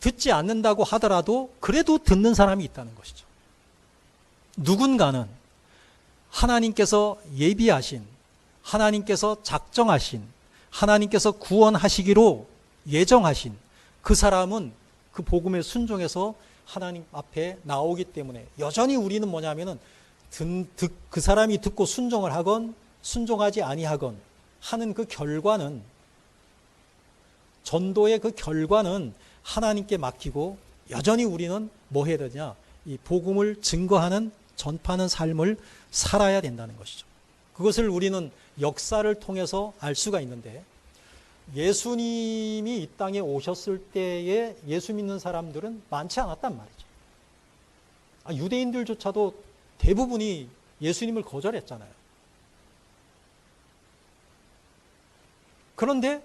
듣지 않는다고 하더라도 그래도 듣는 사람이 있다는 것이죠. 누군가는 하나님께서 예비하신, 하나님께서 작정하신, 하나님께서 구원하시기로 예정하신 그 사람은 그 복음에 순종해서 하나님 앞에 나오기 때문에 여전히 우리는 뭐냐면은 그 사람이 듣고 순종을 하건 순종하지 아니하건 하는 그 결과는, 전도의 그 결과는 하나님께 맡기고 여전히 우리는 뭐 해야 되냐? 이 복음을 증거하는, 전파하는 삶을 살아야 된다는 것이죠. 그것을 우리는 역사를 통해서 알 수가 있는데, 예수님이 이 땅에 오셨을 때에 예수 믿는 사람들은 많지 않았단 말이죠. 유대인들조차도 대부분이 예수님을 거절했잖아요. 그런데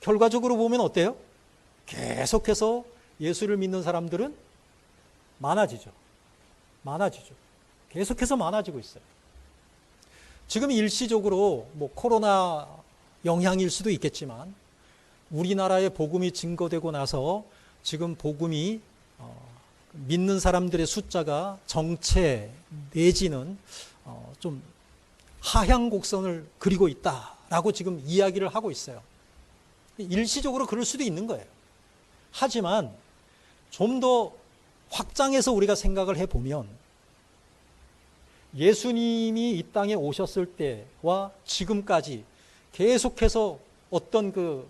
결과적으로 보면 어때요? 계속해서 예수를 믿는 사람들은 많아지죠. 계속해서 많아지고 있어요. 지금 일시적으로 뭐 코로나 영향일 수도 있겠지만 우리나라의 복음이 증거되고 나서 지금 복음이 믿는 사람들의 숫자가 정체 내지는 좀 하향 곡선을 그리고 있다라고 지금 이야기를 하고 있어요. 일시적으로 그럴 수도 있는 거예요. 하지만 좀 더 확장해서 우리가 생각을 해보면 예수님이 이 땅에 오셨을 때와 지금까지 계속해서 어떤 그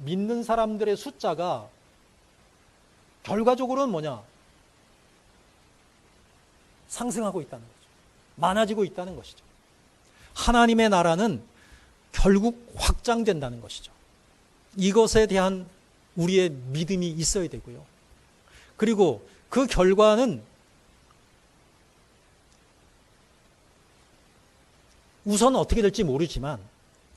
믿는 사람들의 숫자가 결과적으로는 뭐냐? 상승하고 있다는 거죠. 많아지고 있다는 것이죠. 하나님의 나라는 결국 확장된다는 것이죠. 이것에 대한 우리의 믿음이 있어야 되고요. 그리고 그 결과는 우선 어떻게 될지 모르지만,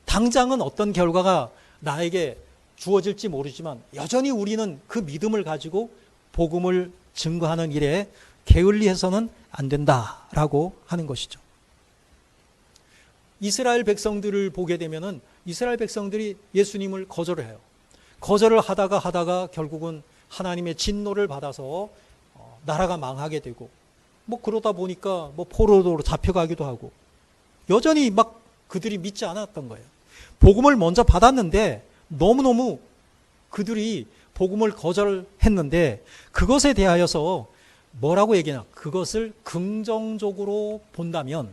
당장은 어떤 결과가 나에게 주어질지 모르지만 여전히 우리는 그 믿음을 가지고 복음을 증거하는 일에 게을리해서는 안 된다라고 하는 것이죠. 이스라엘 백성들을 보게 되면은 이스라엘 백성들이 예수님을 거절을 해요. 거절을 하다가 결국은 하나님의 진노를 받아서 나라가 망하게 되고, 뭐 그러다 보니까 뭐 포로로 잡혀가기도 하고, 여전히 막 그들이 믿지 않았던 거예요. 복음을 먼저 받았는데 너무너무 그들이 복음을 거절했는데, 그것에 대하여서 뭐라고 얘기하냐? 그것을 긍정적으로 본다면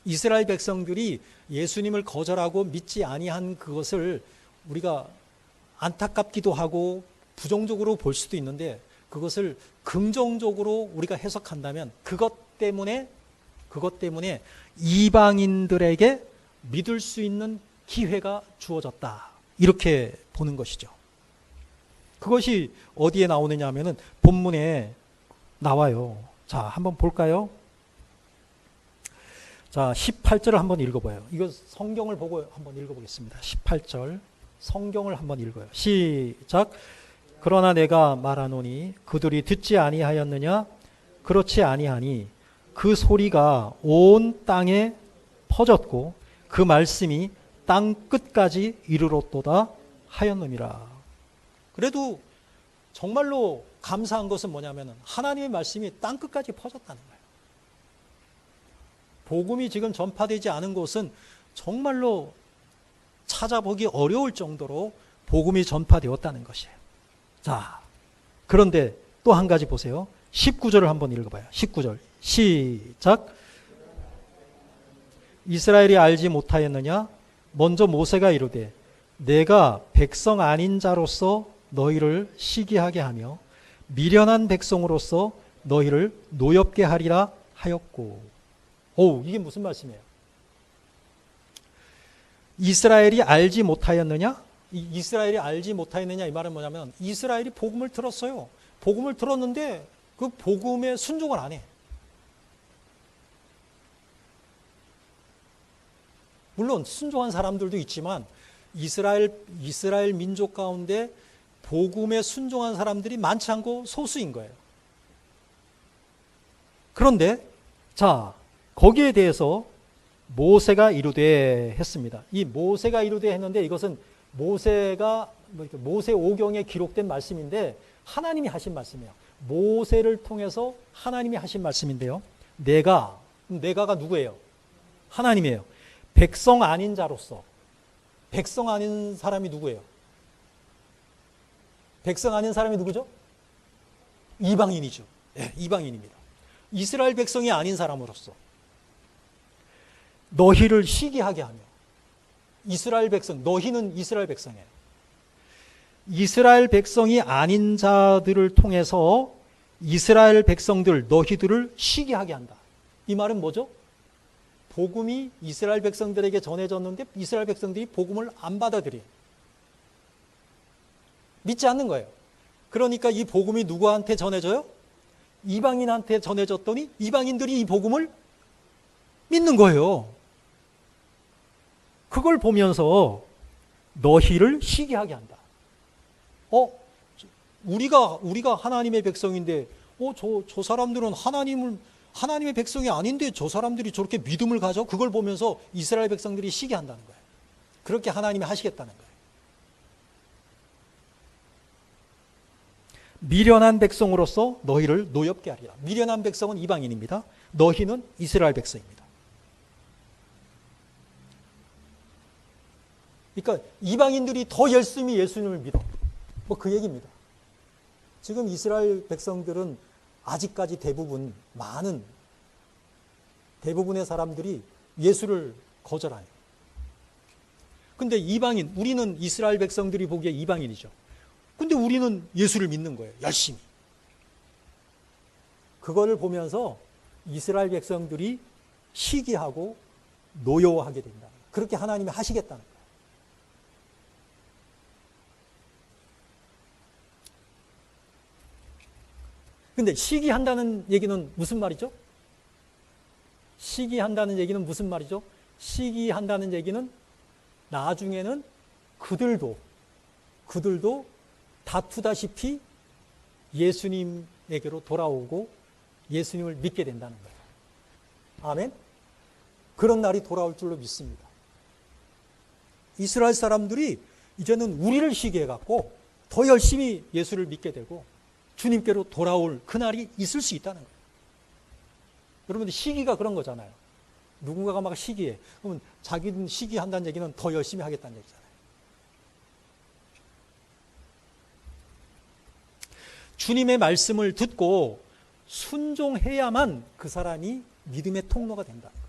이스라엘 백성들이 예수님을 거절하고 믿지 아니한 그것을 우리가 안타깝기도 하고 부정적으로 볼 수도 있는데, 그것을 긍정적으로 우리가 해석한다면 그것 때문에 이방인들에게 믿을 수 있는 기회가 주어졌다, 이렇게 보는 것이죠. 그것이 어디에 나오느냐 하면은 본문에 나와요. 자, 한번 볼까요? 자, 18절을 한번 읽어봐요. 이거 성경을 보고 한번 읽어보겠습니다. 18절 성경을 한번 읽어요. 시작. 그러나 내가 말하노니 그들이 듣지 아니하였느냐? 그렇지 아니하니 그 소리가 온 땅에 퍼졌고 그 말씀이 땅 끝까지 이르렀도다 하였느니라. 그래도 정말로 감사한 것은 뭐냐면 하나님의 말씀이 땅 끝까지 퍼졌다는 거예요. 복음이 지금 전파되지 않은 곳은 정말로 찾아보기 어려울 정도로 복음이 전파되었다는 것이에요. 자, 그런데 또 한 가지 보세요. 19절을 한번 읽어봐요. 19절 시작. 이스라엘이 알지 못하였느냐? 먼저 모세가 이르되 내가 백성 아닌 자로서 너희를 시기하게 하며 미련한 백성으로서 너희를 노엽게 하리라 하였고. 오, 이게 무슨 말씀이에요? 이스라엘이 알지 못하였느냐? 이스라엘이 알지 못하였느냐, 이 말은 뭐냐면 이스라엘이 복음을 들었어요. 복음을 들었는데 그 복음에 순종을 안 해. 물론 순종한 사람들도 있지만 이스라엘 민족 가운데 복음에 순종한 사람들이 많지 않고 소수인 거예요. 그런데 자, 거기에 대해서 모세가 이르되 했습니다. 이 모세가 이르되 했는데 이것은 모세 오경에 기록된 말씀인데 하나님이 하신 말씀이에요. 모세를 통해서 하나님이 하신 말씀인데요. 내가가 누구예요? 하나님이에요. 백성 아닌 자로서, 백성 아닌 사람이 누구예요? 백성 아닌 사람이 누구죠? 이방인이죠. 네, 이방인입니다. 이스라엘 백성이 아닌 사람으로서 너희를 시기하게 하며, 이스라엘 백성, 너희는 이스라엘 백성이에요. 이스라엘 백성이 아닌 자들을 통해서 이스라엘 백성들, 너희들을 시기하게 한다. 이 말은 뭐죠? 복음이 이스라엘 백성들에게 전해졌는데 이스라엘 백성들이 복음을 안 받아들여요. 믿지 않는 거예요. 그러니까 이 복음이 누구한테 전해져요? 이방인한테 전해졌더니 이방인들이 이 복음을 믿는 거예요. 그걸 보면서 너희를 시기하게 한다. 우리가 하나님의 백성인데, 저 사람들은 하나님의 백성이 아닌데 저 사람들이 저렇게 믿음을 가져? 그걸 보면서 이스라엘 백성들이 시기한다는 거예요. 그렇게 하나님이 하시겠다는 거예요. 미련한 백성으로서 너희를 노엽게 하리라. 미련한 백성은 이방인입니다. 너희는 이스라엘 백성입니다. 그러니까 이방인들이 더 열심히 예수님을 믿어. 뭐 그 얘기입니다. 지금 이스라엘 백성들은 아직까지 대부분의 사람들이 예수를 거절해요. 근데 이방인, 우리는 이스라엘 백성들이 보기에 이방인이죠. 근데 우리는 예수를 믿는 거예요. 열심히. 그거를 보면서 이스라엘 백성들이 시기하고 노여워하게 된다. 그렇게 하나님이 하시겠다는 거예요. 근데 시기한다는 얘기는 무슨 말이죠? 시기한다는 얘기는 무슨 말이죠? 시기한다는 얘기는 나중에는 그들도 다투다시피 예수님에게로 돌아오고 예수님을 믿게 된다는 거예요. 아멘? 그런 날이 돌아올 줄로 믿습니다. 이스라엘 사람들이 이제는 우리를 시기해갖고 더 열심히 예수를 믿게 되고 주님께로 돌아올 그날이 있을 수 있다는 거예요. 여러분들 시기가 그런 거잖아요. 누군가가 막 시기해. 그러면 자기는 시기한다는 얘기는 더 열심히 하겠다는 얘기잖아요. 주님의 말씀을 듣고 순종해야만 그 사람이 믿음의 통로가 된다는 거죠.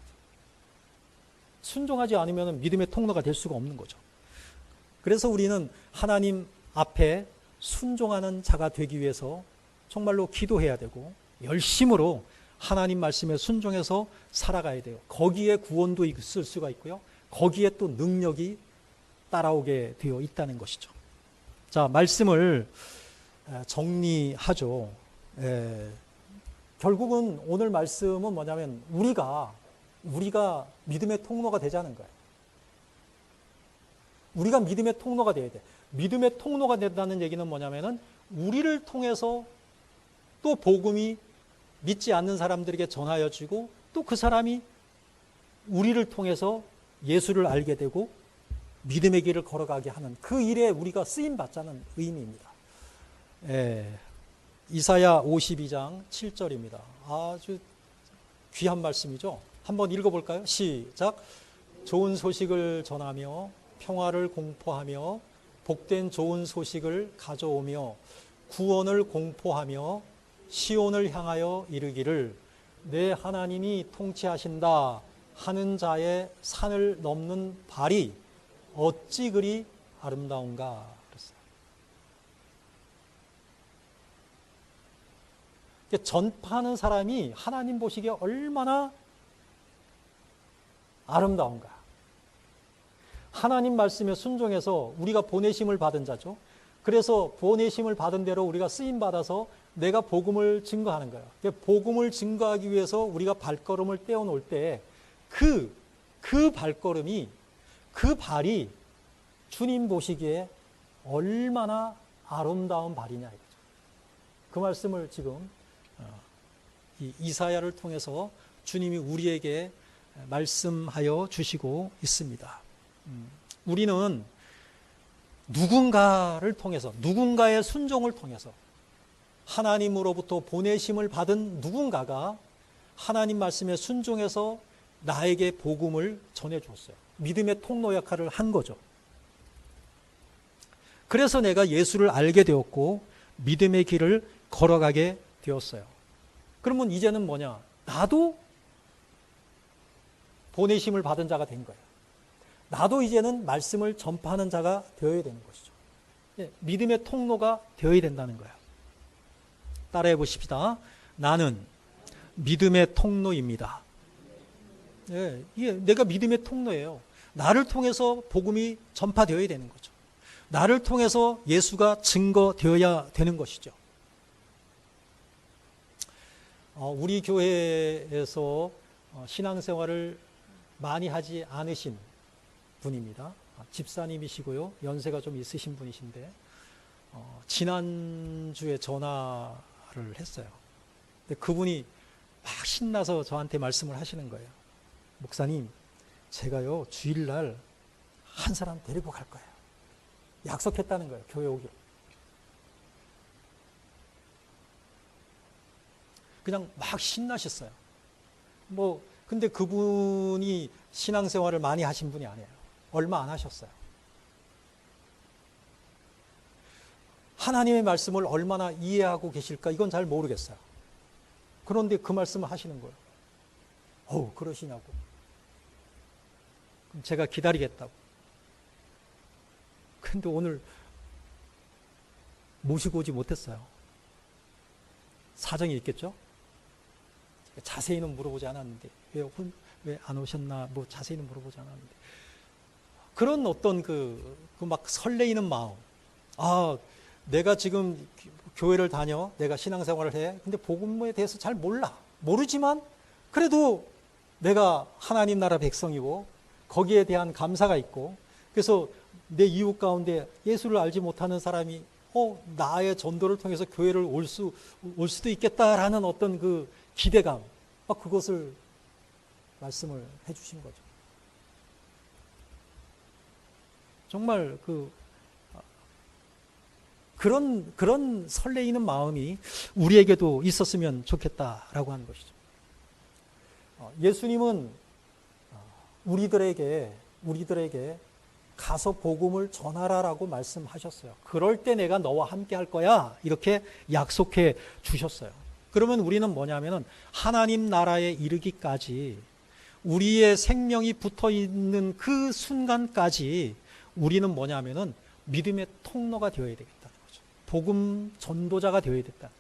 순종하지 않으면 믿음의 통로가 될 수가 없는 거죠. 그래서 우리는 하나님 앞에 순종하는 자가 되기 위해서 정말로 기도해야 되고 열심으로 하나님 말씀에 순종해서 살아가야 돼요. 거기에 구원도 있을 수가 있고요. 거기에 또 능력이 따라오게 되어 있다는 것이죠. 자, 말씀을 정리하죠. 결국은 오늘 말씀은 뭐냐면 우리가 믿음의 통로가 되자는 거예요. 우리가 믿음의 통로가 돼야 돼. 믿음의 통로가 된다는 얘기는 뭐냐면은 우리를 통해서 또 복음이 믿지 않는 사람들에게 전하여지고 또 그 사람이 우리를 통해서 예수를 알게 되고 믿음의 길을 걸어가게 하는 그 일에 우리가 쓰임 받자는 의미입니다. 이사야 52장 7절입니다. 아주 귀한 말씀이죠. 한번 읽어볼까요? 시작. 좋은 소식을 전하며 평화를 공포하며 복된 좋은 소식을 가져오며 구원을 공포하며 시온을 향하여 이르기를 내 하나님이 통치하신다 하는 자의 산을 넘는 발이 어찌 그리 아름다운가 그랬어요. 전파하는 사람이 하나님 보시기에 얼마나 아름다운가. 하나님 말씀에 순종해서 우리가 보내심을 받은 자죠. 그래서 보내심을 받은 대로 우리가 쓰임 받아서 내가 복음을 증거하는 거예요. 복음을 증거하기 위해서 우리가 발걸음을 떼어놓을 때 그 발걸음이 그 발이 주님 보시기에 얼마나 아름다운 발이냐 이거죠. 그 말씀을 지금 이사야를 통해서 주님이 우리에게 말씀하여 주시고 있습니다. 우리는 누군가를 통해서 누군가의 순종을 통해서 하나님으로부터 보내심을 받은 누군가가 하나님 말씀에 순종해서 나에게 복음을 전해주었어요. 믿음의 통로 역할을 한 거죠. 그래서 내가 예수를 알게 되었고 믿음의 길을 걸어가게 되었어요. 그러면 이제는 뭐냐? 나도 보내심을 받은 자가 된 거예요. 나도 이제는 말씀을 전파하는 자가 되어야 되는 것이죠. 믿음의 통로가 되어야 된다는 거예요. 따라해 보십시다. 나는 믿음의 통로입니다. 내가 믿음의 통로예요. 나를 통해서 복음이 전파되어야 되는 거죠. 나를 통해서 예수가 증거되어야 되는 것이죠. 우리 교회에서 신앙생활을 많이 하지 않으신 분입니다. 집사님이시고요. 연세가 좀 있으신 분이신데 지난주에 전화를 했어요. 근데 그분이 막 신나서 저한테 말씀을 하시는 거예요. 목사님, 제가요 주일날 한 사람 데리고 갈 거예요. 약속했다는 거예요. 교회 오기로. 그냥 막 신나셨어요. 근데 그분이 신앙생활을 많이 하신 분이 아니에요. 얼마 안 하셨어요. 하나님의 말씀을 얼마나 이해하고 계실까 이건 잘 모르겠어요. 그런데 그 말씀을 하시는 거예요. 그러시냐고. 그럼 제가 기다리겠다고. 근데 오늘 모시고 오지 못했어요. 사정이 있겠죠? 자세히는 물어보지 않았는데 왜 안 오셨나 뭐 자세히는 물어보지 않았는데 그런 어떤 그 막 설레이는 마음. 내가 지금 교회를 다녀, 내가 신앙생활을 해. 근데 복음에 대해서 잘 모르지만 그래도 내가 하나님 나라 백성이고 거기에 대한 감사가 있고, 그래서 내 이웃 가운데 예수를 알지 못하는 사람이 나의 전도를 통해서 교회를 올 수도 있겠다라는 어떤 그 기대감, 그것을 말씀을 해주신 거죠. 정말 그런 설레이는 마음이 우리에게도 있었으면 좋겠다라고 하는 것이죠. 예수님은 우리들에게 가서 복음을 전하라라고 말씀하셨어요. 그럴 때 내가 너와 함께 할 거야 이렇게 약속해 주셨어요. 그러면 우리는 뭐냐면은 하나님 나라에 이르기까지 우리의 생명이 붙어 있는 그 순간까지 우리는 뭐냐면은 믿음의 통로가 되어야 되겠다는 거죠. 복음 전도자가 되어야 됐다.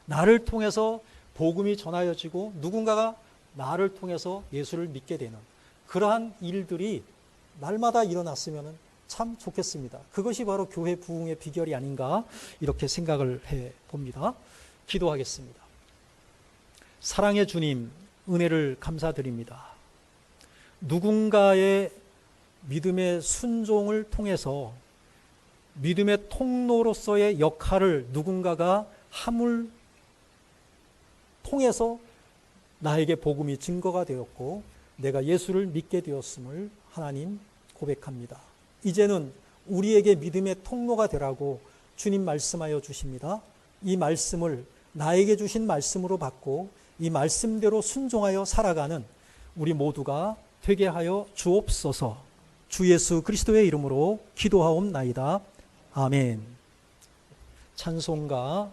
나를 통해서 복음이 전하여지고 누군가가 나를 통해서 예수를 믿게 되는 그러한 일들이 날마다 일어났으면 참 좋겠습니다. 그것이 바로 교회 부흥의 비결이 아닌가 이렇게 생각을 해봅니다. 기도하겠습니다. 사랑의 주님, 은혜를 감사드립니다. 누군가의 믿음의 순종을 통해서 믿음의 통로로서의 역할을 누군가가 함을 통해서 나에게 복음이 증거가 되었고 내가 예수를 믿게 되었음을 하나님 고백합니다. 이제는 우리에게 믿음의 통로가 되라고 주님 말씀하여 주십니다. 이 말씀을 나에게 주신 말씀으로 받고 이 말씀대로 순종하여 살아가는 우리 모두가 되게 하여 주옵소서. 주 예수 그리스도의 이름으로 기도하옵나이다. 아멘. 찬송가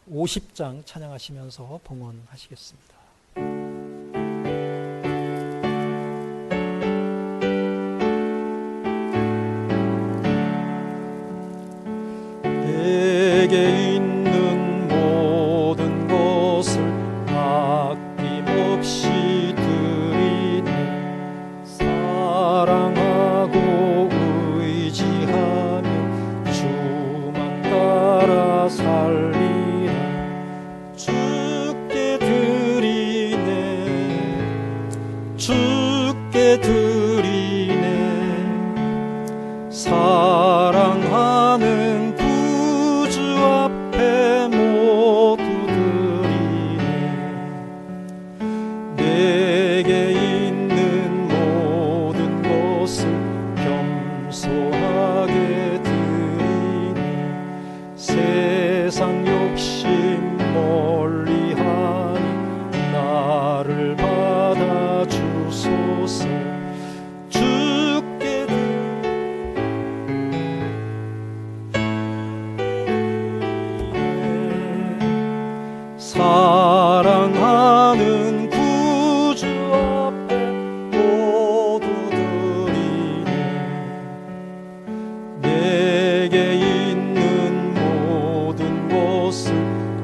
50장 찬양하시면서 봉헌하시겠습니다. 내게 있는 모든 것을 아낌없이 드리네. 사랑하고 의지하며 주만 따라 살리라. 주께 드리네. 주께 드리네. 사랑하는 세상 욕심 멀리하니 나를 받아주소서. 주께 드리네. 사랑하는 구주 앞에 모두 드리네. 내게 있는 모든 것을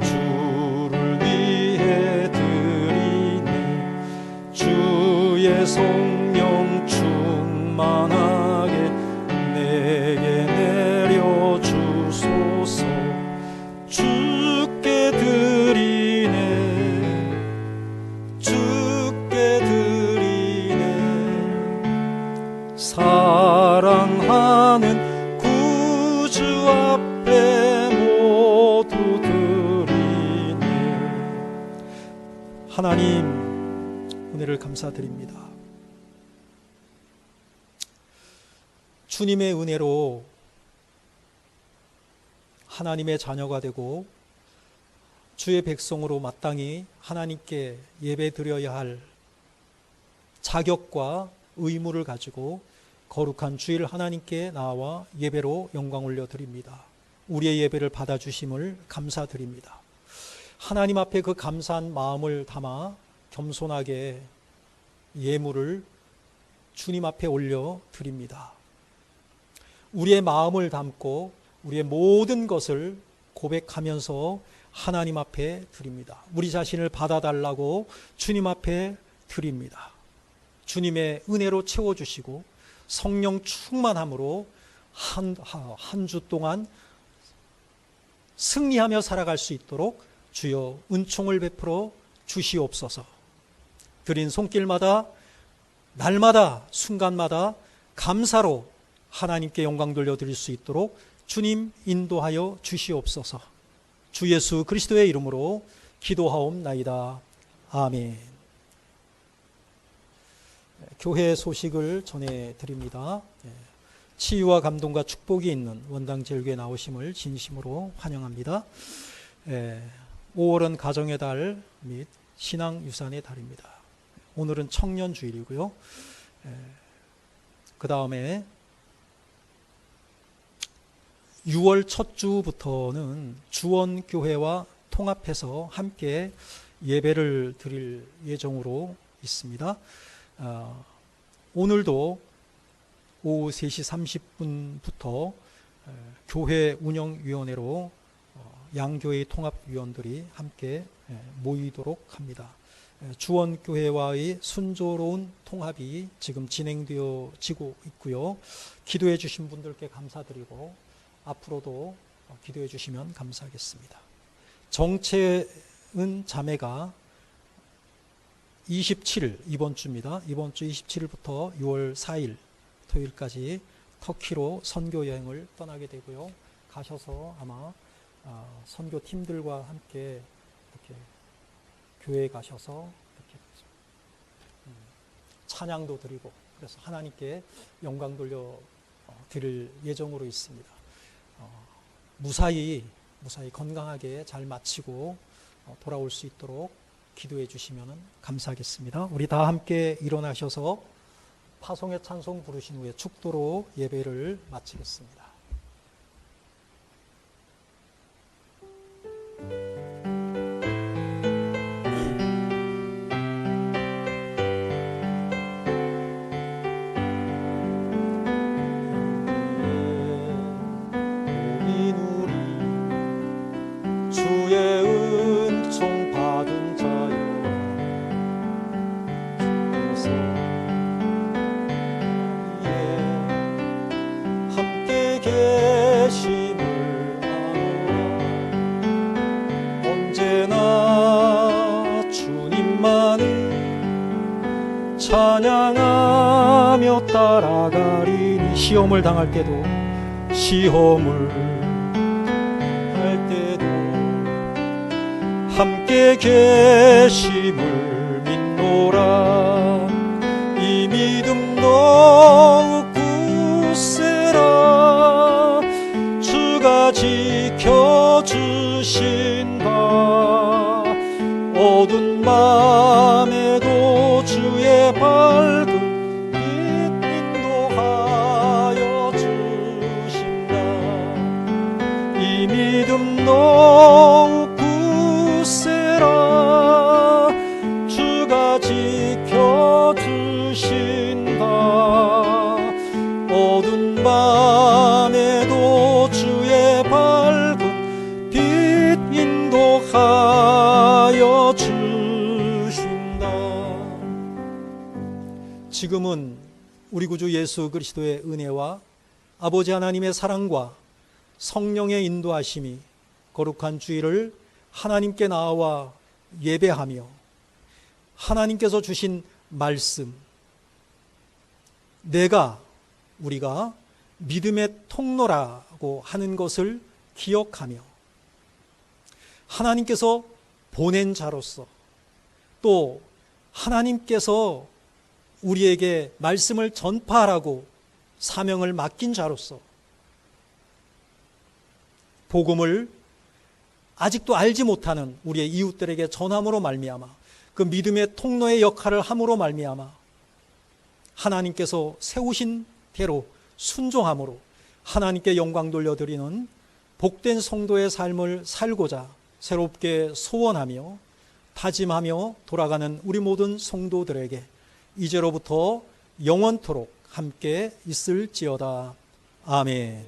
주를 위해 드리네. 주의 성령 충만하게 내게 내려주소서. 주께 드리네. 주께 드리네. 사랑하는 구주 앞에 모두 드리네. 하나님, 은혜를 감사드립니다. 주님의 은혜로 하나님의 자녀가 되고 주의 백성으로 마땅히 하나님께 예배드려야 할 자격과 의무를 가지고 거룩한 주일 하나님께 나와 예배로 영광 올려드립니다. 우리의 예배를 받아주심을 감사드립니다. 하나님 앞에 그 감사한 마음을 담아 겸손하게 예물을 주님 앞에 올려드립니다. 우리의 마음을 담고 우리의 모든 것을 고백하면서 하나님 앞에 드립니다. 우리 자신을 받아달라고 주님 앞에 드립니다. 주님의 은혜로 채워주시고 성령 충만함으로 한 주 동안 승리하며 살아갈 수 있도록 주여 은총을 베풀어 주시옵소서. 드린 손길마다 날마다 순간마다 감사로 하나님께 영광 돌려드릴 수 있도록 주님 인도하여 주시옵소서. 주 예수 그리스도의 이름으로 기도하옵나이다. 아멘. 교회 소식을 전해드립니다. 치유와 감동과 축복이 있는 원당제일교회 나오심을 진심으로 환영합니다. 5월은 가정의 달 및 신앙유산의 달입니다. 오늘은 청년주일이고요. 그 다음에 6월 첫 주부터는 주원교회와 통합해서 함께 예배를 드릴 예정으로 있습니다. 오늘도 오후 3시 30분부터 교회 운영위원회로 양교회 통합위원들이 함께 모이도록 합니다. 주원교회와의 순조로운 통합이 지금 진행되어지고 있고요. 기도해 주신 분들께 감사드리고 앞으로도 기도해 주시면 감사하겠습니다. 정채은 자매가 27일 이번 주입니다. 이번 주 27일부터 6월 4일 토요일까지 터키로 선교 여행을 떠나게 되고요. 가셔서 아마 선교팀들과 함께 이렇게 교회에 가셔서 이렇게 찬양도 드리고 그래서 하나님께 영광 돌려 드릴 예정으로 있습니다. 무사히 건강하게 잘 마치고 돌아올 수 있도록 기도해 주시면 감사하겠습니다. 우리 다 함께 일어나셔서 파송의 찬송 부르신 후에 축도로 예배를 마치겠습니다. 찬양하며 따라가리니 시험을 당할 때도 함께 계심을 믿노라. 이 믿음 더욱 굳세라. 주가 지켜주신다. 어두운 밤에도 주의 밝은 빛 인도하여 주신다. 이 믿음 더욱 굳세라. 주가 지켜주신다. 어두운 밤에도 주의 밝은 빛 인도하여 주신다. 지금은 우리 구주 예수 그리스도의 은혜와 아버지 하나님의 사랑과 성령의 인도하심이 거룩한 주일을 하나님께 나와 예배하며 하나님께서 주신 말씀, 우리가 믿음의 통로라고 하는 것을 기억하며 하나님께서 보낸 자로서 또 하나님께서 우리에게 말씀을 전파하라고 사명을 맡긴 자로서 복음을 아직도 알지 못하는 우리의 이웃들에게 전함으로 말미암아 그 믿음의 통로의 역할을 함으로 말미암아 하나님께서 세우신 대로 순종함으로 하나님께 영광 돌려드리는 복된 성도의 삶을 살고자 새롭게 소원하며 다짐하며 돌아가는 우리 모든 성도들에게 이제로부터 영원토록 함께 있을지어다. 아멘.